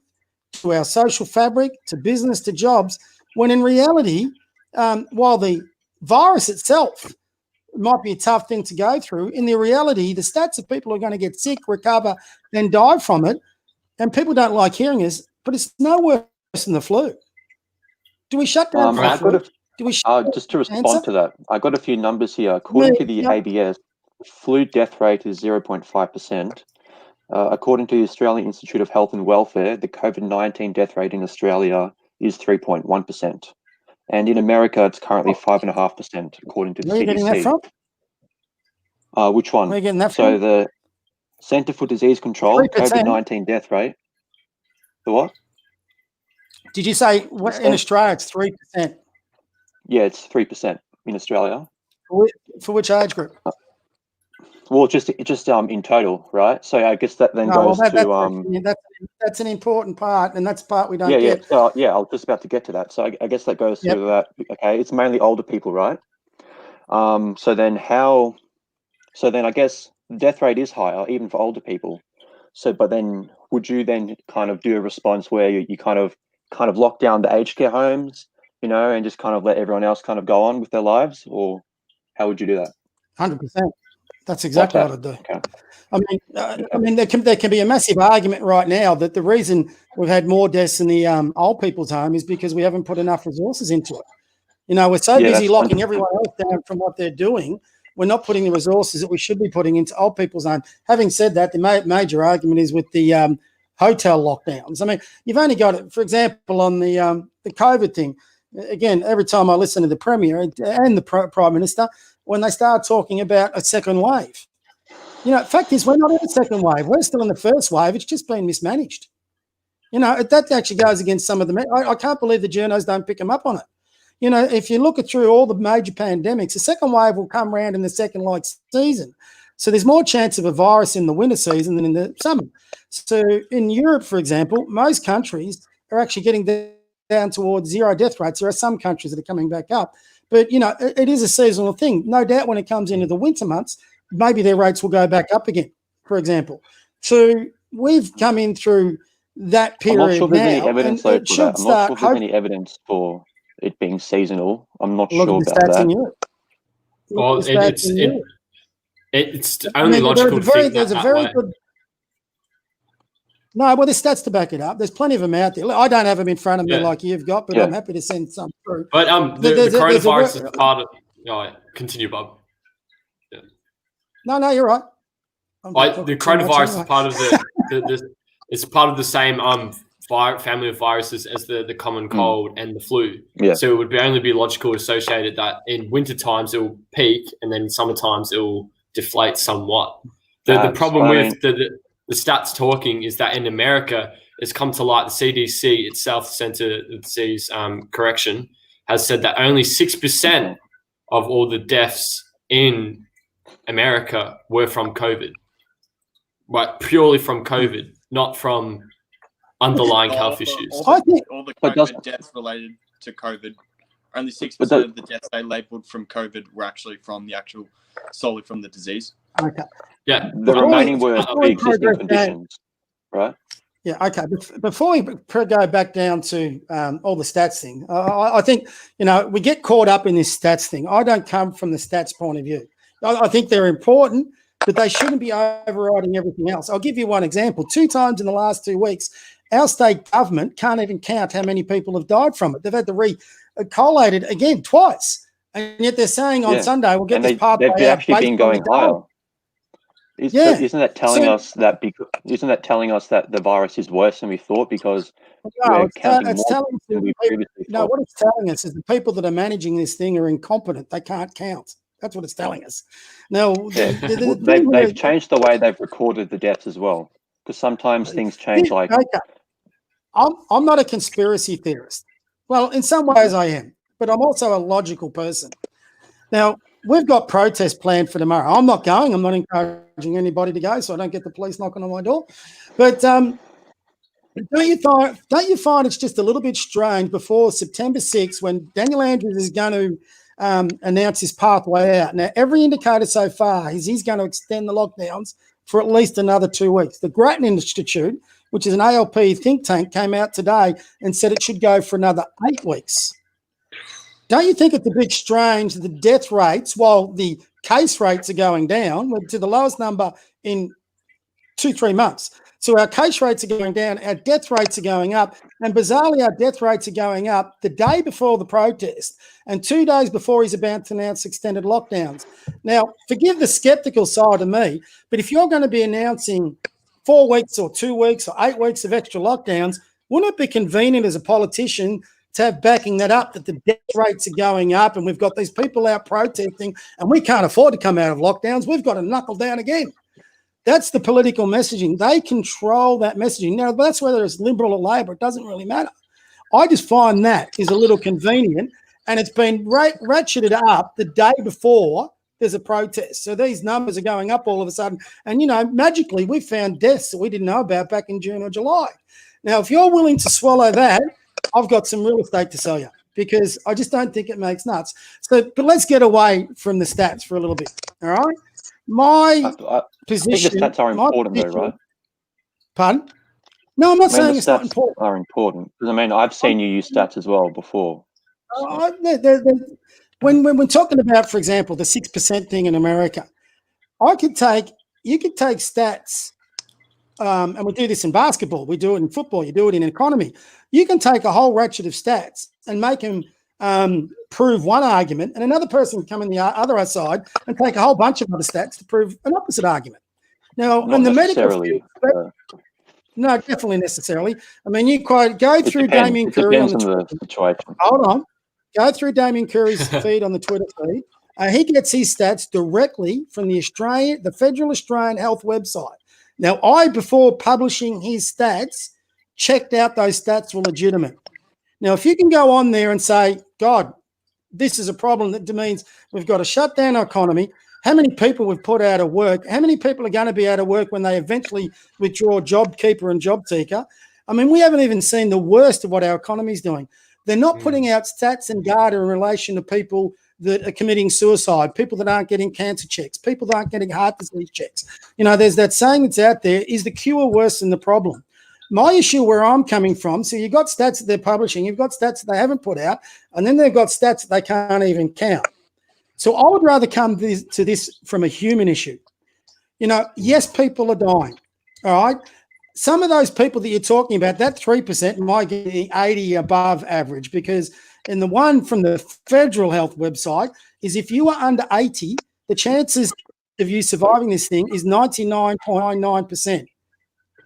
to our social fabric, to business, to jobs, when in reality, while the virus itself might be a tough thing to go through, in the reality, the stats of people who are going to get sick, recover, and die from it, and people don't like hearing this, but it's no worse than the flu. Do we shut down the flu? Just to respond to that, I got a few numbers here. According to the ABS, flu death rate is 0.5%. According to the Australian Institute of Health and Welfare, the COVID-19 death rate in Australia is 3.1%. And in America, it's currently 5.5%, according to the CDC. Where are you getting that from? Which one? Where are you getting that So from? the Centre for Disease Control, 3%. COVID-19 death rate. The what? Did you say in Australia it's 3%? Yeah, it's 3% in Australia. For which age group? Well, just in total, right? So I guess that then goes to that's an important part, and that's the part we don't get. Yeah, so, I was just about to get to that. So I guess that goes to that. Okay, it's mainly older people, right? So then I guess the death rate is higher even for older people. So, but then would you then kind of do a response where you kind of lock down the aged care homes, and just kind of let everyone else kind of go on with their lives, or how would you do that? 100%. That's exactly what I'd do. Okay. I mean, there can be a massive argument right now that the reason we've had more deaths in the old people's home is because we haven't put enough resources into it. We're so busy locking everyone else down from what they're doing. We're not putting the resources that we should be putting into old people's home. Having said that, the major argument is with the hotel lockdowns. I mean, you've only got it, for example, on the COVID thing. Again, every time I listen to the Premier and the Prime Minister, when they start talking about a second wave. The fact is we're not in a second wave. We're still in the first wave. It's just been mismanaged. That actually goes against some of the I can't believe the journos don't pick them up on it. If you look through all the major pandemics, the second wave will come around in the second season. So there's more chance of a virus in the winter season than in the summer. So in Europe, for example, most countries are actually getting down towards zero death rates. There are some countries that are coming back up. But, it is a seasonal thing. No doubt when it comes into the winter months, maybe their rates will go back up again, for example. So we've come in through that period. I'm not sure there's any evidence for that. I'm not sure there's any evidence for it being seasonal. I'm not sure about that. Well, it's only logical to think that way. No, well, there's stats to back it up. There's plenty of them out there. I don't have them in front of me like you've got, but I'm happy to send some through. But the coronavirus is part of. Continue, Bob. Yeah. No, you're right. The coronavirus is part of it's part of the same family of viruses as the common cold and the flu. Yeah. So it would only be logical associated that in winter times it will peak and then in summer times it will deflate somewhat. The problem with the stats talking is that in America, it's come to light, the CDC itself, the Center of Disease Correction, has said that only 6% of all the deaths in America were from COVID. Right, purely from COVID, not from underlying health issues. All the COVID deaths related to COVID, only 6% of the deaths they labelled from COVID were actually solely from the disease. Okay. Yeah. The remaining were pre-existing conditions, right? Yeah, okay. Before we go back down to all the stats thing, I think, we get caught up in this stats thing. I don't come from the stats point of view. I think they're important, but they shouldn't be overriding everything else. I'll give you one example. 2 times in the last 2 weeks, our state government can't even count how many people have died from it. They've had to collate it again twice. And yet they're saying on Sunday, we'll get this pathway out. They've actually been going higher. Isn't that telling us that? Isn't that telling us that the virus is worse than we thought because we're counting more than we previously thought? What it's telling us is the people that are managing this thing are incompetent. They can't count. That's what it's telling us. Now, they've changed the way they've recorded the deaths as well, because sometimes things change. Like, okay. I'm not a conspiracy theorist. Well, in some ways I am, but I'm also a logical person. Now, we've got protests planned for tomorrow. I'm not going. I'm not encouraging anybody to go, so I don't get the police knocking on my door. But don't you find it's just a little bit strange before September 6th when Daniel Andrews is going to announce his pathway out? Now, every indicator so far is he's going to extend the lockdowns for at least another 2 weeks. The Grattan Institute, which is an ALP think tank, came out today and said it should go for another 8 weeks. Don't you think it's a bit strange that the death rates, while the case rates are going down, we're to the lowest number in 2-3 months. So our case rates are going down, our death rates are going up, and bizarrely our death rates are going up the day before the protest and 2 days before he's about to announce extended lockdowns. Now, forgive the skeptical side of me, but if you're going to be announcing 4 weeks or 2 weeks or 8 weeks of extra lockdowns, wouldn't it be convenient as a politician to have backing that up, that the death rates are going up and we've got these people out protesting and we can't afford to come out of lockdowns, we've got to knuckle down again? That's the political messaging. They control that messaging. Now, that's whether it's Liberal or Labor, it doesn't really matter. I just find that is a little convenient, and it's been ratcheted up the day before there's a protest. So these numbers are going up all of a sudden. And, magically we found deaths that we didn't know about back in June or July. Now, if you're willing to swallow that, I've got some real estate to sell you because I just don't think it makes nuts. So, but let's get away from the stats for a little bit, all right? My position... I think the stats are important though, right? Pardon? No, I'm not saying it's not important. Are important because, I've seen you use stats as well before. So. When we're talking about, for example, the 6% thing in America, you could take stats, and we do this in basketball, we do it in football, you do it in economy. You can take a whole ratchet of stats and make them prove one argument, and another person can come in the other side and take a whole bunch of other stats to prove an opposite argument. Now, in the medical field, no, definitely necessarily. You quite go through Damien Curry on the situation. Hold on. Go through Damien Curry's feed on the Twitter feed. He gets his stats directly from the Federal Australian Health website. Now, before publishing his stats, checked out those stats were legitimate. Now, if you can go on there and say, God, this is a problem that means we've got to shut down our economy, how many people we've put out of work, how many people are going to be out of work when they eventually withdraw JobKeeper and JobSeeker? We haven't even seen the worst of what our economy is doing. They're not putting out stats and data in relation to people that are committing suicide, people that aren't getting cancer checks, people that aren't getting heart disease checks. There's that saying that's out there, is the cure worse than the problem? My issue where I'm coming from, so you've got stats that they're publishing, you've got stats that they haven't put out, and then they've got stats that they can't even count. So I would rather come to this from a human issue. Yes, people are dying, all right? Some of those people that you're talking about, that 3% might get the 80 above average, because in the one from the Federal Health website is if you are under 80, the chances of you surviving this thing is 99.99%.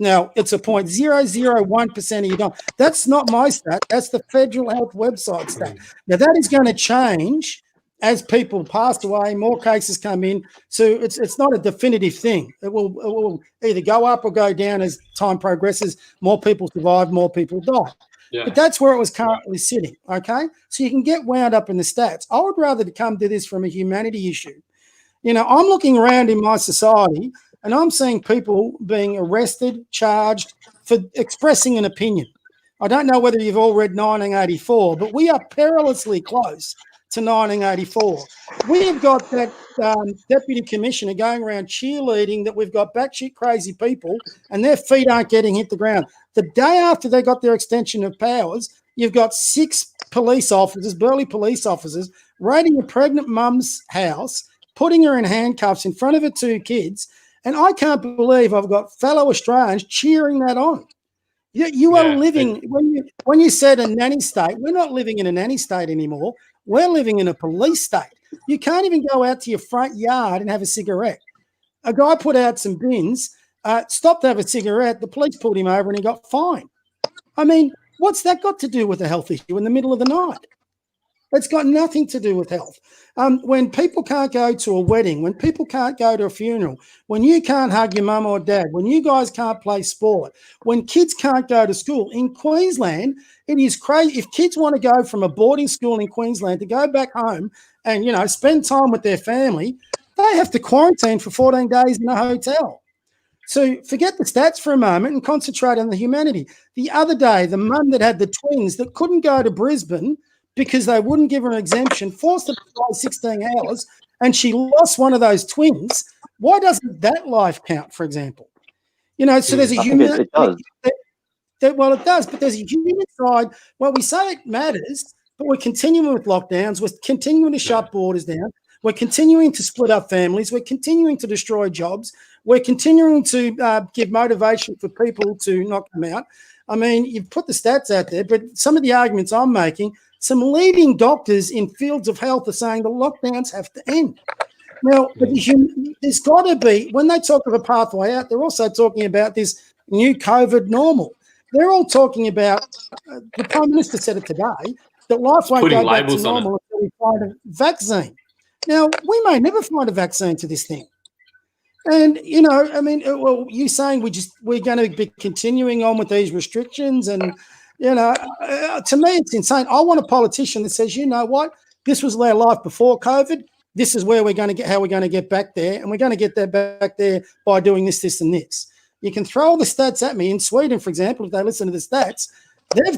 Now, it's a 0.001% of you dying. That's not my stat. That's the Federal Health website stat. Now, that is going to change as people pass away, more cases come in. So it's not a definitive thing. It will either go up or go down as time progresses. More people survive, more people die. Yeah. But that's where it was currently sitting, okay? So you can get wound up in the stats. I would rather come to this from a humanity issue. I'm looking around in my society and I'm seeing people being arrested, charged for expressing an opinion. I don't know whether you've all read 1984, but we are perilously close to 1984. We have got that deputy commissioner going around cheerleading that we've got batshit crazy people and their feet aren't getting hit the ground. The day after they got their extension of powers, you've got 6 police officers, burly police officers, raiding a pregnant mum's house, putting her in handcuffs in front of her 2 kids, and I can't believe I've got fellow Australians cheering that on. You are living, when you said a nanny state, we're not living in a nanny state anymore. We're living in a police state. You can't even go out to your front yard and have a cigarette. A guy put out some bins, stopped to have a cigarette. The police pulled him over and he got fined. I mean, what's that got to do with a health issue in the middle of the night? It's got nothing to do with health. When people can't go to a wedding, when people can't go to a funeral, when you can't hug your mum or dad, when you guys can't play sport, when kids can't go to school, in Queensland, it is crazy. If kids want to go from a boarding school in Queensland to go back home and, spend time with their family, they have to quarantine for 14 days in a hotel. So forget the stats for a moment and concentrate on the humanity. The other day, the mum that had the twins that couldn't go to Brisbane because they wouldn't give her an exemption, forced her to fly 16 hours, and she lost one of those twins. Why doesn't that life count, for example? So there's a human. It does. Well, it does, but there's a human side. Well, we say it matters, but we're continuing with lockdowns. We're continuing to shut borders down. We're continuing to split up families. We're continuing to destroy jobs. We're continuing to give motivation for people to not come out. I mean, you've put the stats out there, but some of the arguments I'm making, some leading doctors in fields of health are saying the lockdowns have to end. Now, there's got to be, when they talk of a pathway out, they're also talking about this new COVID normal. They're all talking about, the Prime Minister said it today, that life won't go back to normal until we find a vaccine. Now, we may never find a vaccine to this thing. And, you saying we're going to be continuing on with these restrictions and, to me, it's insane. I want a politician that says, you know what, this was our life before COVID. This is where how we're going to get back there. And we're going to get that back there by doing this, this, and this. You can throw all the stats at me. In Sweden, for example, if they listen to the stats, their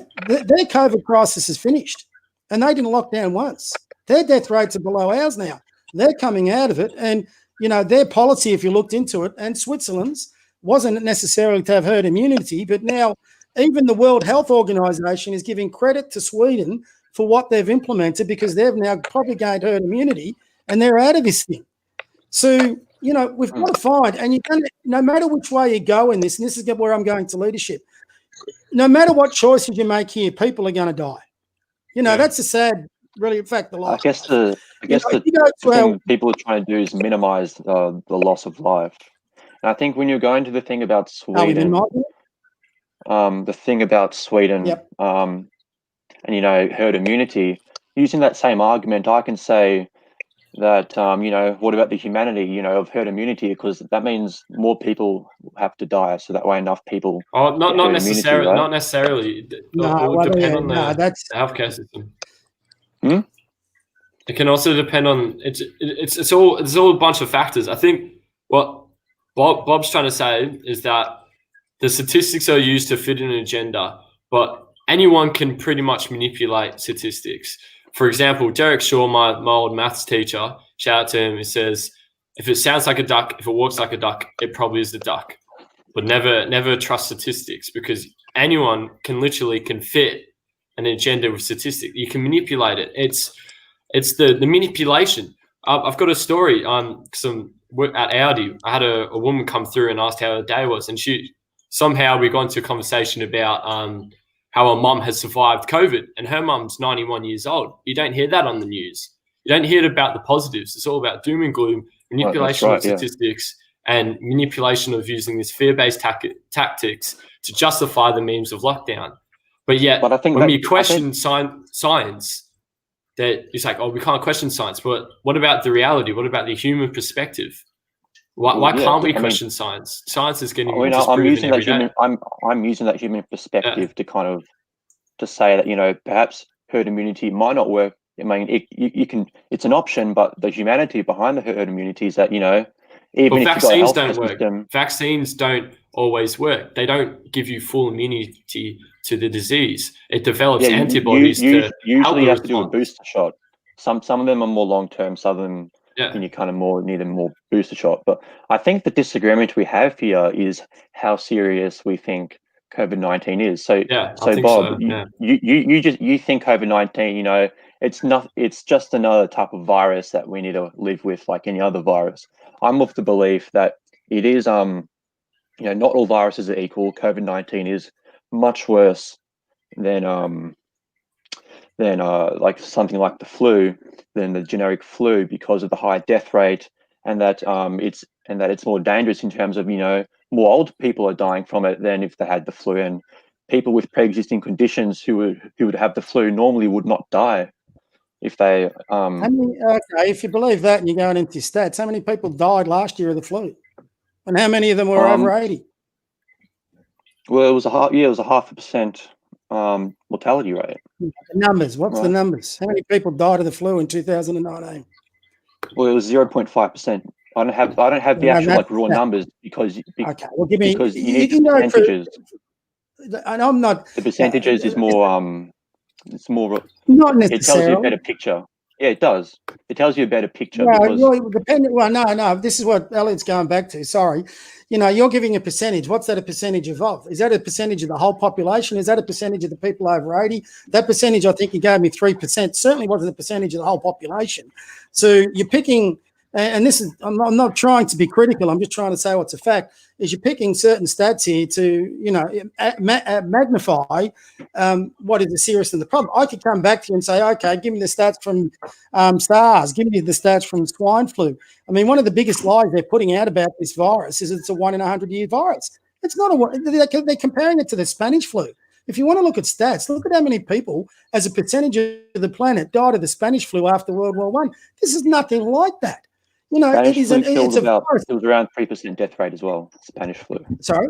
COVID crisis is finished. And they didn't lock down once. Their death rates are below ours now. They're coming out of it. And, their policy, if you looked into it, and Switzerland's, wasn't necessarily to have herd immunity, but now even the World Health Organization is giving credit to Sweden for what they've implemented because they've now probably gained herd immunity and they're out of this thing. So, we've got to find, and no matter which way you go in this, and this is where I'm going to leadership, no matter what choices you make here, people are going to die. That's a sad, really, in fact, the life. I guess the thing people are trying to do is minimize the loss of life. And I think when you're going to the thing about Sweden, yep. And herd immunity, using that same argument, I can say that what about the humanity of herd immunity, because that means more people have to die, so that way enough people not necessarily, right? Not necessarily. It will depend on the healthcare system. It can also depend on it's all a bunch of factors. I think what Bob's trying to say is that the statistics are used to fit in an agenda, but anyone can pretty much manipulate statistics. For example, Derek Shaw, my old maths teacher, shout out to him, he says, if it sounds like a duck, if it walks like a duck, it probably is the duck. But never trust statistics, because anyone can fit an agenda with statistics. You can manipulate it. It's the manipulation. I've got a story. At Audi, I had a woman come through and asked how her day was, and we got into a conversation about how her mum has survived COVID, and her mum's 91 years old. You don't hear that on the news. You don't hear about the positives. It's all about doom and gloom, manipulation of statistics, and manipulation of using this fear-based tactics to justify the memes of lockdown. But yet, when you question science, that it's like, we can't question science. But what about the reality? What about the human perspective? Why can't we question science? Science is getting disproven every day. I'm using that human perspective to kind of to say that perhaps herd immunity might not work. I mean, it's an option, but the humanity behind the herd immunity is that even if vaccines don't work. Vaccines don't always work. They don't give you full immunity to the disease. It develops antibodies. Usually you have to do a booster shot. Some of them are more long term. Some of them you kind of need a more booster shot. But I think the disagreement we have here is how serious we think COVID-19 is. So Bob, you think COVID-19, it's just another type of virus that we need to live with like any other virus. I'm of the belief that it is not all viruses are equal. COVID-19 is much worse than like something like the flu, than the generic flu, because of the high death rate and that it's more dangerous in terms of, more old people are dying from it than if they had the flu, and people with pre-existing conditions who would have the flu normally would not die if they. If you believe that and you're going into stats, how many people died last year of the flu, and how many of them were over 80? Well, it was a 0.5% mortality rate. The numbers. What's the numbers? How many people died of the flu in 2019? Well, it was 0.5%. I don't have the actual raw numbers because okay. Well, give me because you need the percentages. And I'm not. The percentages is more. It's more. Not necessarily. It tells you a better picture. Yeah, it does. It tells you a better picture. No. This is what Elliot's going back to. Sorry. You're giving a percentage. What's that a percentage of? Is that a percentage of the whole population? Is that a percentage of the people over 80? That percentage, I think you gave me 3%, certainly wasn't a percentage of the whole population. So you're picking, and this is, I'm not trying to be critical. I'm just trying to say what's a fact, is you're picking certain stats here to, magnify what is the seriousness of the problem. I could come back to you and say, okay, give me the stats from SARS, give me the stats from swine flu. I mean, one of the biggest lies they're putting out about this virus is it's a 1 in 100-year virus. It's not they're comparing it to the Spanish flu. If you want to look at stats, look at how many people as a percentage of the planet died of the Spanish flu after World War I. This is nothing like that. Spanish flu it was around 3% death rate as well. Spanish flu. Sorry?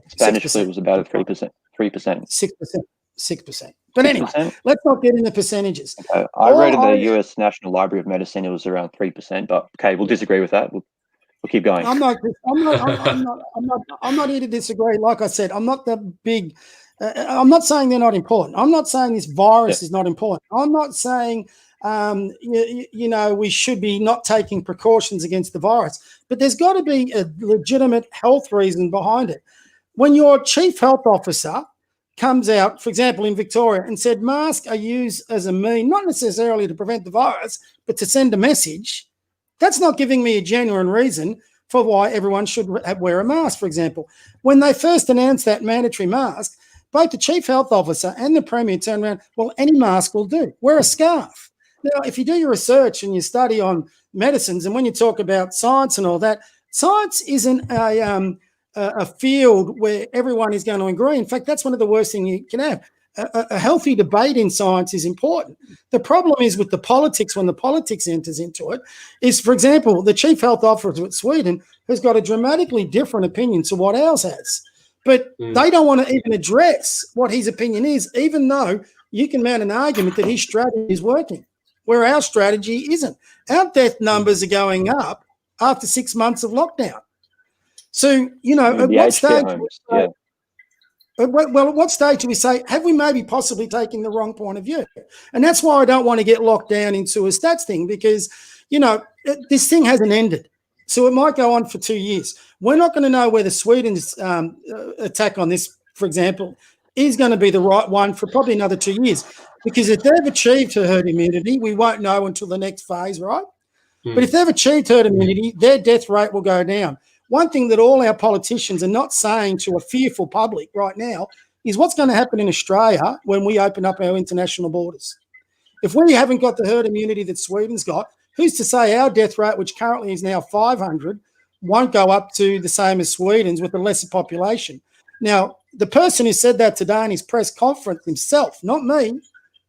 Spanish 6%. Flu was about a 3%. 6%. But anyway, 6%? Let's not get into percentages. Okay. I read in the US National Library of Medicine it was around 3%, but okay, we'll disagree with that. We'll keep going. I'm not here to disagree. Like I said, I'm not the big. I'm not saying they're not important. I'm not saying this virus is not important. I'm not saying we should be not taking precautions against the virus. But there's got to be a legitimate health reason behind it. When your chief health officer comes out, for example, in Victoria, and said masks are used as a mean, not necessarily to prevent the virus, but to send a message, that's not giving me a genuine reason for why everyone should wear a mask, for example. When they first announced that mandatory mask, both the chief health officer and the premier turned around, well, any mask will do. Wear a scarf. Now, if you do your research and you study on medicines, and when you talk about science and all that, science isn't a field where everyone is going to agree. In fact, that's one of the worst things you can have. A healthy debate in science is important. The problem is with the politics, when the politics enters into it, is, for example, the chief health officer at Sweden has got a dramatically different opinion to what ours has. But they don't want to even address what his opinion is, even though you can mount an argument that his strategy is working, where our strategy isn't. Our death numbers are going up after 6 months of lockdown. So, at what stage? At what stage do we say, have we maybe possibly taken the wrong point of view? And that's why I don't want to get locked down into a stats thing because, this thing hasn't ended. So it might go on for 2 years. We're not going to know whether Sweden's attack on this, for example, is going to be the right one for probably another 2 years. Because if they've achieved herd immunity, we won't know until the next phase, right? But if they've achieved herd immunity, their death rate will go down. One thing that all our politicians are not saying to a fearful public right now is what's going to happen in Australia when we open up our international borders. If we haven't got the herd immunity that Sweden's got, who's to say our death rate, which currently is now 500, won't go up to the same as Sweden's with a lesser population? Now, the person who said that today in his press conference himself, not me,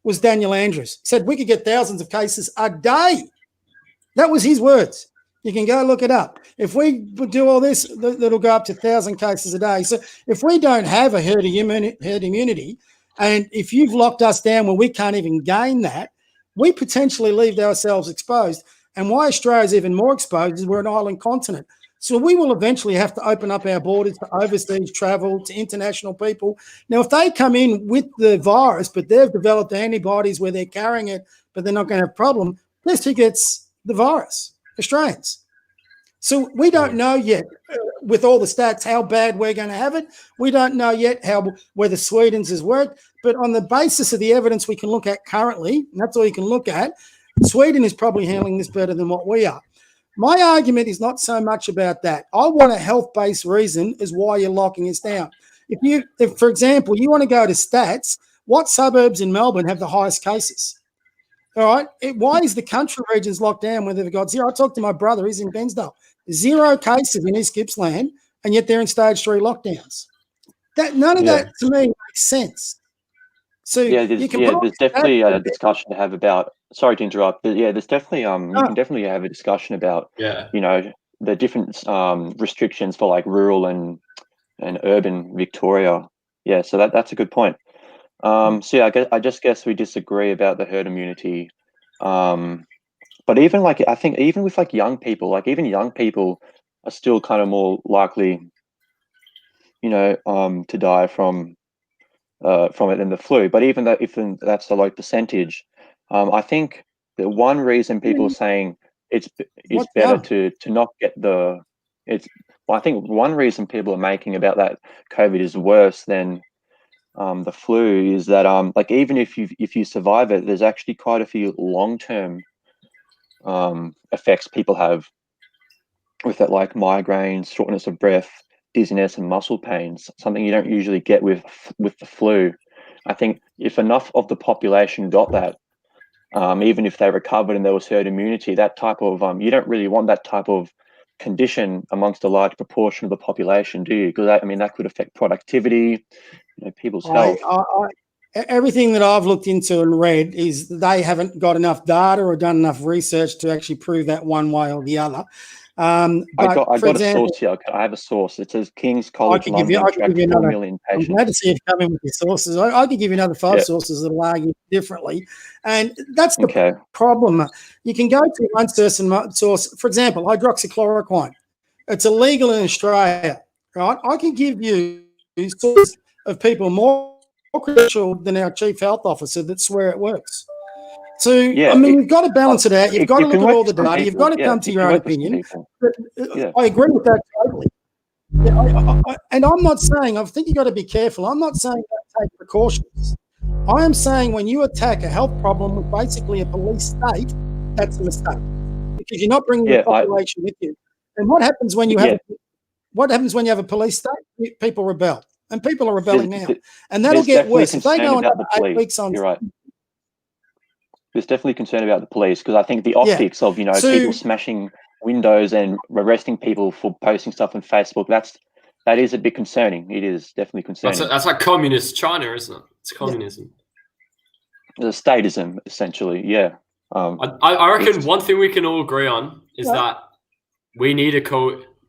was Daniel Andrews. He said we could get thousands of cases a day. That was his words. You can go look it up. If we do all this, that'll go up to 1,000 cases a day. So if we don't have a herd immunity, and if you've locked us down where we can't even gain that, we potentially leave ourselves exposed. And why Australia is even more exposed is we're an island continent. So we will eventually have to open up our borders to overseas travel, to international people. Now, if they come in with the virus, but they've developed antibodies where they're carrying it, but they're not going to have a problem, guess who gets the virus? Australians. So we don't know yet, with all the stats, how bad we're going to have it. We don't know yet whether Sweden's has worked. But on the basis of the evidence we can look at currently, and that's all you can look at, Sweden is probably handling this better than what we are. My argument is not so much about that. I want a health-based reason as why you're locking us down. If, for example, you want to go to stats, what suburbs in Melbourne have the highest cases? All right. Why is the country regions locked down when they've got zero? I talked to my brother. He's in Bensdale. 0 cases in East Gippsland, and yet they're in stage 3 lockdowns. None of that to me makes sense. So there's definitely a discussion to have about. Sorry to interrupt, but there's definitely you can definitely have a discussion about the different restrictions for like rural and urban Victoria. Yeah, so that's a good point. I just guess we disagree about the herd immunity. But even like I think even with like young people, like even young people are still kind of more likely, to die from it than the flu. But even though if that's a low percentage, I think the one reason people are saying it's better to not get I think one reason people are making about that COVID is worse than the flu is that like even if you survive it, there's actually quite a few long-term effects people have with it, like migraines, shortness of breath, dizziness, and muscle pains, something you don't usually get with the flu. I think if enough of the population got that, even if they recovered and there was herd immunity, that type of you don't really want that type of condition amongst a large proportion of the population, do you? Because that could affect productivity, people's health. Everything that I've looked into and read is they haven't got enough data or done enough research to actually prove that one way or the other. I got a source here. I have a source. It says King's College London tracked 4 million patients. I'm glad to see you come in with your sources. I could give you another 5 sources that will argue differently. And that's the problem. You can go to one source. For example, hydroxychloroquine. It's illegal in Australia, right? I can give you sources of people more credentialed than our chief health officer that swear it works. So, you've got to balance it out. You've got to look at all the data. You've got to come to your own opinion. I agree with that totally. And I'm not saying, I think you've got to be careful. I'm not saying don't take precautions. I am saying when you attack a health problem with basically a police state, that's a mistake because you're not bringing the population with you. And what happens when you have a police state? People rebel. And people are rebelling now. And that'll get worse. If they go another 8 weeks on... You're right. There's definitely concern about the police because I think the optics of, people smashing windows and arresting people for posting stuff on Facebook, that is a bit concerning. It is definitely concerning. That's like communist China, isn't it? It's communism. The statism, essentially, yeah. I reckon one thing we can all agree on is that we need a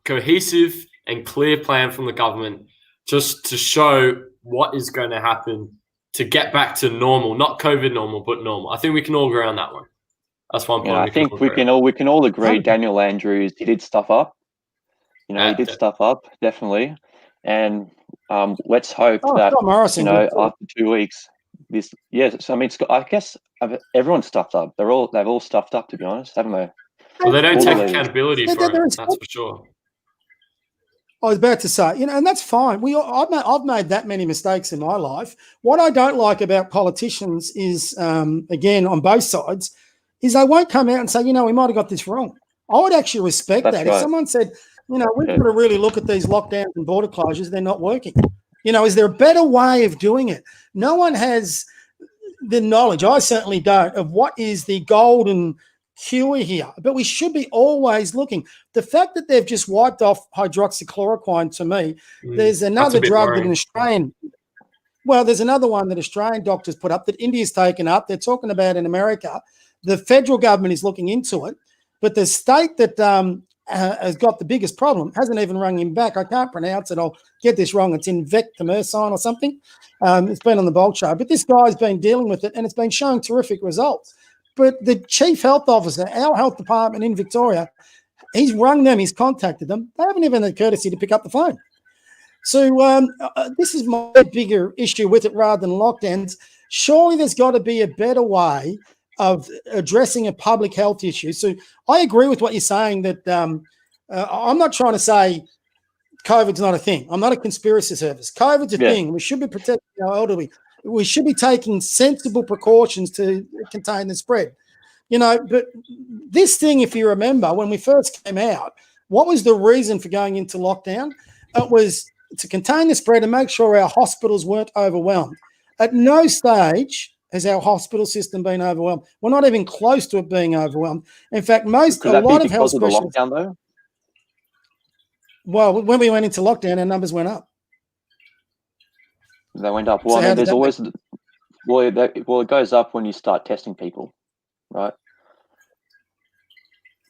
cohesive and clear plan from the government just to show what is going to happen to get back to normal, not COVID normal, but normal. I think we can all agree on that one. That's one point. I think we can all agree. Daniel Andrews, he did stuff up. He did stuff up, definitely. And let's hope that after 2 weeks, I guess everyone's stuffed up. They've all stuffed up, to be honest, haven't they? Well, they don't take accountability for it. That's for sure. I was about to say, and that's fine. I've made that many mistakes in my life. What I don't like about politicians is, again, on both sides, is they won't come out and say, we might have got this wrong. I would actually respect that. Right. If someone said, we've got to really look at these lockdowns and border closures, they're not working. Is there a better way of doing it? No one has the knowledge, I certainly don't, of what is the golden cure here, but we should be always looking. The fact that they've just wiped off hydroxychloroquine, to me, there's another drug that there's another one that Australian doctors put up that India's taken up. They're talking about in America. The federal government is looking into it, but the state that has got the biggest problem hasn't even rung him back. I can't pronounce it. I'll get this wrong. It's Invectamercine or something. It's been on the Bold Show, but this guy's been dealing with it and it's been showing terrific results. But the chief health officer, our health department in Victoria, he's rung them, he's contacted them. They haven't even had the courtesy to pick up the phone. So this is my bigger issue with it rather than lockdowns. Surely there's got to be a better way of addressing a public health issue. So I agree with what you're saying that I'm not trying to say COVID's not a thing. I'm not a conspiracy theorist. COVID's a thing. We should be protecting our elderly. We should be taking sensible precautions to contain the spread. But this thing, if you remember, when we first came out, what was the reason for going into lockdown? It was to contain the spread and make sure our hospitals weren't overwhelmed. At no stage has our hospital system been overwhelmed. We're not even close to it being overwhelmed. In fact, a lot of health specialists. Lockdown, though? Well, when we went into lockdown, our numbers went up. They went up. Well, I mean, there's always it goes up when you start testing people, right?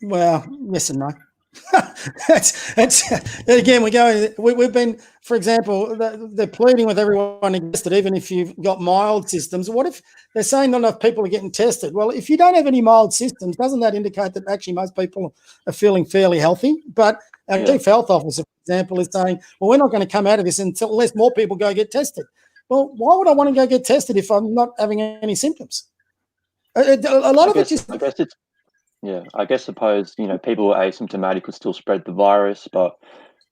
Well, yes and no. that's again, we've been, for example, they're pleading with everyone against it, even if you've got mild systems. What if they're saying not enough people are getting tested? Well, if you don't have any mild systems, doesn't that indicate that actually most people are feeling fairly healthy? But our chief health officer, for example, is saying, well, we're not going to come out of this unless more people go get tested. Well, why would I want to go get tested if I'm not having any symptoms? A lot of it just... I guess suppose, people who are asymptomatic could still spread the virus, but,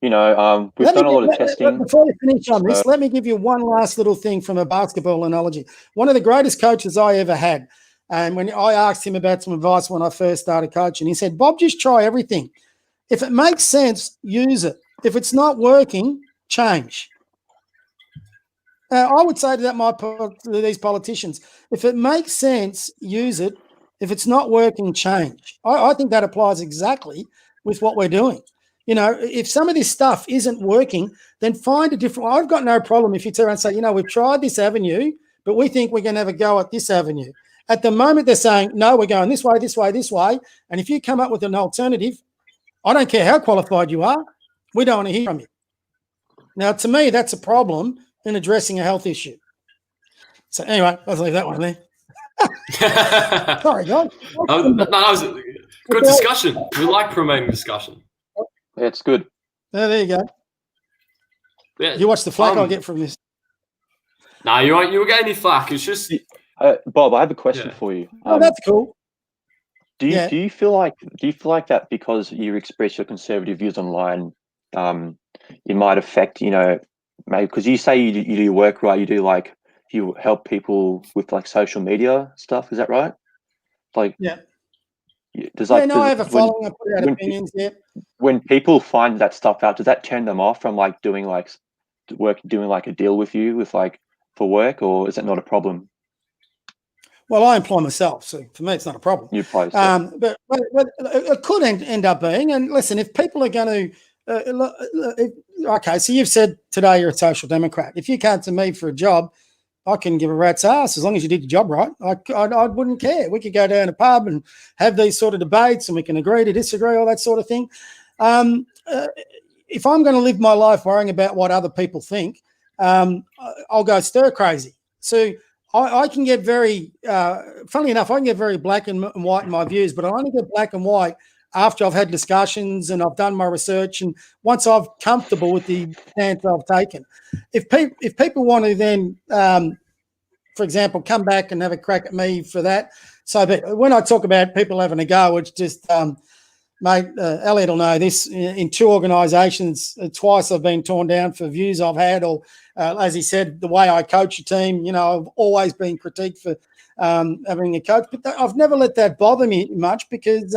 we've done a lot of testing. Before you finish on this, let me give you one last little thing from a basketball analogy. One of the greatest coaches I ever had, and when I asked him about some advice when I first started coaching, he said, Bob, just try everything. If it makes sense, use it. If it's not working, change. I would say to to these politicians, if it makes sense, use it. If it's not working, change. I think that applies exactly with what we're doing. If some of this stuff isn't working, then find a different. I've got no problem if you turn around and say, we've tried this avenue, but we think we're going to have a go at this avenue. At the moment, they're saying, no, we're going this way, this way, this way. And if you come up with an alternative, I don't care how qualified you are, we don't want to hear from you. Now, to me, that's a problem in addressing a health issue. So anyway, let's leave that one there. Sorry, guys. That was a good discussion. We like promoting discussion. Yeah, it's good. There you go. Yeah, you watch the flack I'll get from this. No, you won't get any flack. It's just Bob, I have a question for you. That's cool. Do you feel like that because you express your conservative views online, it might affect, maybe because you say you do work right, you help people with social media stuff. Is that right? I have a following. I put out opinions. When people find that stuff out, does that turn them off from doing a deal with you for work, or is that not a problem? Well, I employ myself, so for me, it's not a problem. You post, but it could end up being. And listen, if people are going to, okay, so you've said today you're a social democrat. If you came to me for a job, I can give a rat's ass as long as you did your job right. I wouldn't care. We could go down a pub and have these sort of debates, and we can agree to disagree, all that sort of thing. If I'm going to live my life worrying about what other people think, I'll go stir crazy. So I can get very, funnily enough, I can get very black and white in my views, but I only get black and white after I've had discussions and I've done my research, and once I'm comfortable with the stance I've taken. If people want to then, for example, come back and have a crack at me for that, so but when I talk about people having a go, it's just, mate, Elliot will know this, in 2 organisations, twice I've been torn down for views I've had, or as he said, the way I coach a team, I've always been critiqued for having a coach, but I've never let that bother me much, because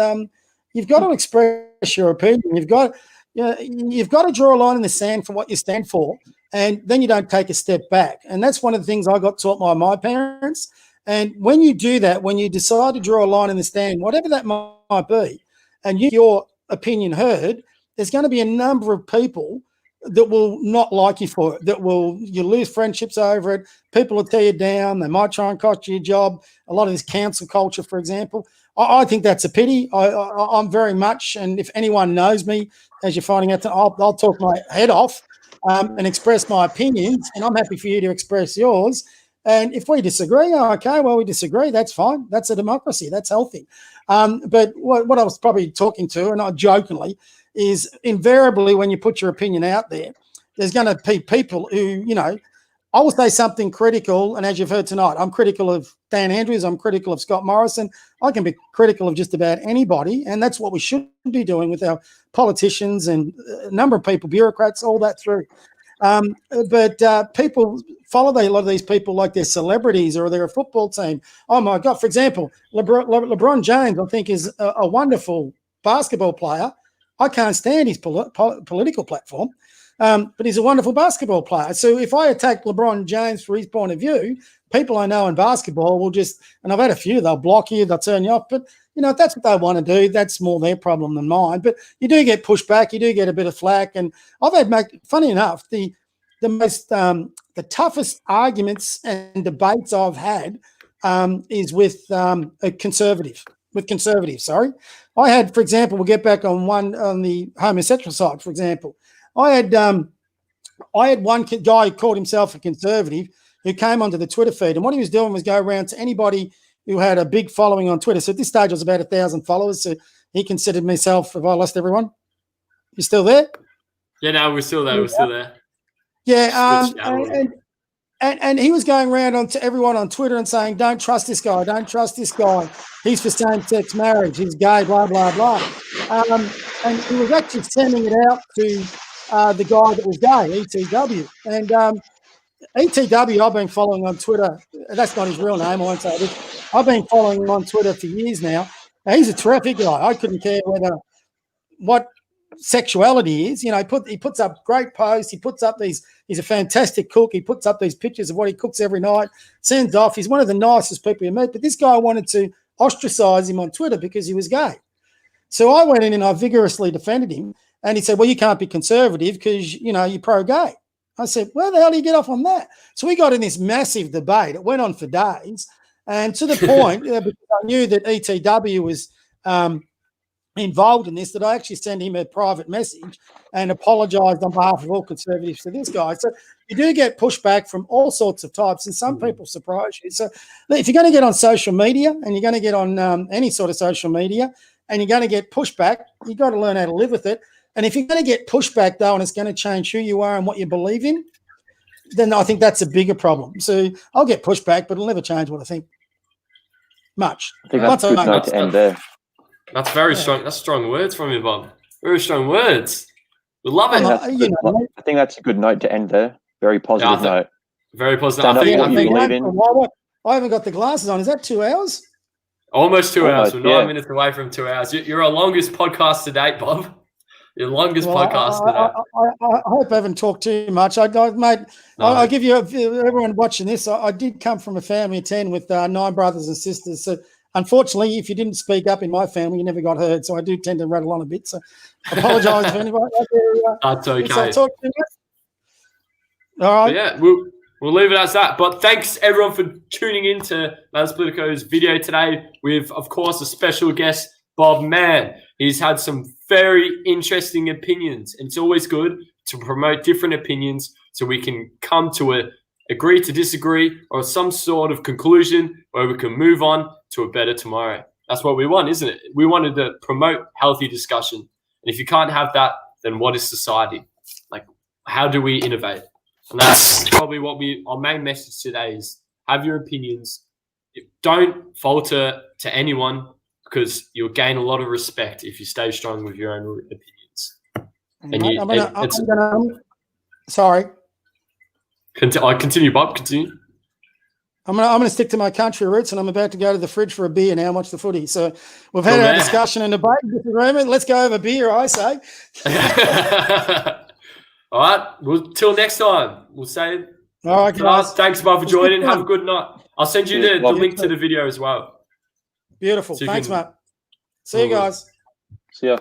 you've got to express your opinion. You've got to draw a line in the sand for what you stand for, and then you don't take a step back. And that's one of the things I got taught by my parents. And when you do that, when you decide to draw a line in the sand, whatever that might be, and your opinion heard, there's going to be a number of people that will not like you for it, you lose friendships over it. People will tear you down. They might try and cost you your job. A lot of this cancel culture, for example. I think that's a pity. I'm very much, and if anyone knows me, as you're finding out, I'll talk my head off and express my opinions, and I'm happy for you to express yours. And if we disagree, okay, well, we disagree. That's fine. That's a democracy. That's healthy. But what I was probably talking to, and not jokingly, is invariably when you put your opinion out there, there's going to be people who, I will say something critical, and as you've heard tonight, I'm critical of Dan Andrews, I'm critical of Scott Morrison. I can be critical of just about anybody, and that's what we should be doing with our politicians and a number of people, bureaucrats, all that through. But people follow a lot of these people like they're celebrities or they're a football team. Oh, my God. For example, LeBron James, I think, is a wonderful basketball player. I can't stand his political platform. but he's a wonderful basketball player. So if I attack LeBron James for his point of view, people I know in basketball will just, and I've had a few, they'll block you, they'll turn you off. But, you know, if that's what they want to do, that's more their problem than mine. But you do get pushed back, you do get a bit of flack. And I've had, funny enough, the toughest arguments and debates I've had is with a conservative. With conservatives, sorry. I had, for example, we'll get back on the homosexual side, for example. I had one guy who called himself a conservative who came onto the Twitter feed, and what he was doing was go around to anybody who had a big following on Twitter. So at this stage, I was about 1,000 followers. So he considered myself, have I lost everyone? You still there? Yeah, no, we're still there. We're still there. Yeah, and he was going around on to everyone on Twitter and saying, don't trust this guy, don't trust this guy. He's for same-sex marriage, he's gay, blah, blah, blah. And he was actually sending it out to the guy that was gay, ETW. And ETW, I've been following on Twitter. That's not his real name, I won't say this. I've been following him on Twitter for years now. He's a terrific guy. I couldn't care what sexuality is. You know, he puts up great posts. He puts up he's a fantastic cook. He puts up these pictures of what he cooks every night, sends off. He's one of the nicest people you meet. But this guy wanted to ostracize him on Twitter because he was gay. So I went in and I vigorously defended him. And he said, well, you can't be conservative because, you know, you're pro-gay. I said, where the hell do you get off on that? So we got in this massive debate. It went on for days. And to the point, because I knew that ETW was involved in this, that I actually sent him a private message and apologised on behalf of all conservatives to this guy. So you do get pushback from all sorts of types, and some people surprise you. So if you're going to get on social media and you're going to get on any sort of social media and you're going to get pushback, you've got to learn how to live with it. And if you're going to get pushback, though, and it's going to change who you are and what you believe in, then I think that's a bigger problem. So I'll get pushback, but it'll never change what I think. Much. I think that's a good note to end there. That's very strong. That's strong words from you, Bob. Very strong words. We love it. I think that's a good note to end there. Very positive note. Very positive. I haven't got the glasses on. Is that 2 hours? Almost 2 hours. We're 9 minutes away from 2 hours. You're our longest podcast to date, Bob. Your longest podcast to date. I hope I haven't talked too much. I'll give you everyone watching this. I did come from a family of 10 with 9 brothers and sisters. So unfortunately, if you didn't speak up in my family, you never got heard. So I do tend to rattle on a bit. So I apologise if anybody out there. That's okay. Talk too much. All right. But yeah, we'll leave it as that. But thanks everyone for tuning in to Matherspolitico's video today with, of course, a special guest, Bob Mann. He's had some very interesting opinions, and it's always good to promote different opinions so we can come to agree to disagree or some sort of conclusion where we can move on to a better tomorrow. That's what we want, isn't it? We wanted to promote healthy discussion. And if you can't have that, then what is society? Like, how do we innovate? And that's probably our main message today is have your opinions. Don't falter to anyone, because you'll gain a lot of respect if you stay strong with your own opinions. Sorry. I continue, Bob. Continue. I'm gonna stick to my country roots, and I'm about to go to the fridge for a beer now and watch the footy. So we've had our discussion and debate and disagreement. Let's go have a beer, I say. All right. Well, till next time. We'll say. All right, guys. Thanks, Bob, for joining. Have a good night. I'll send you the link to the video as well. Beautiful. Thanks, Matt. See you guys. See ya.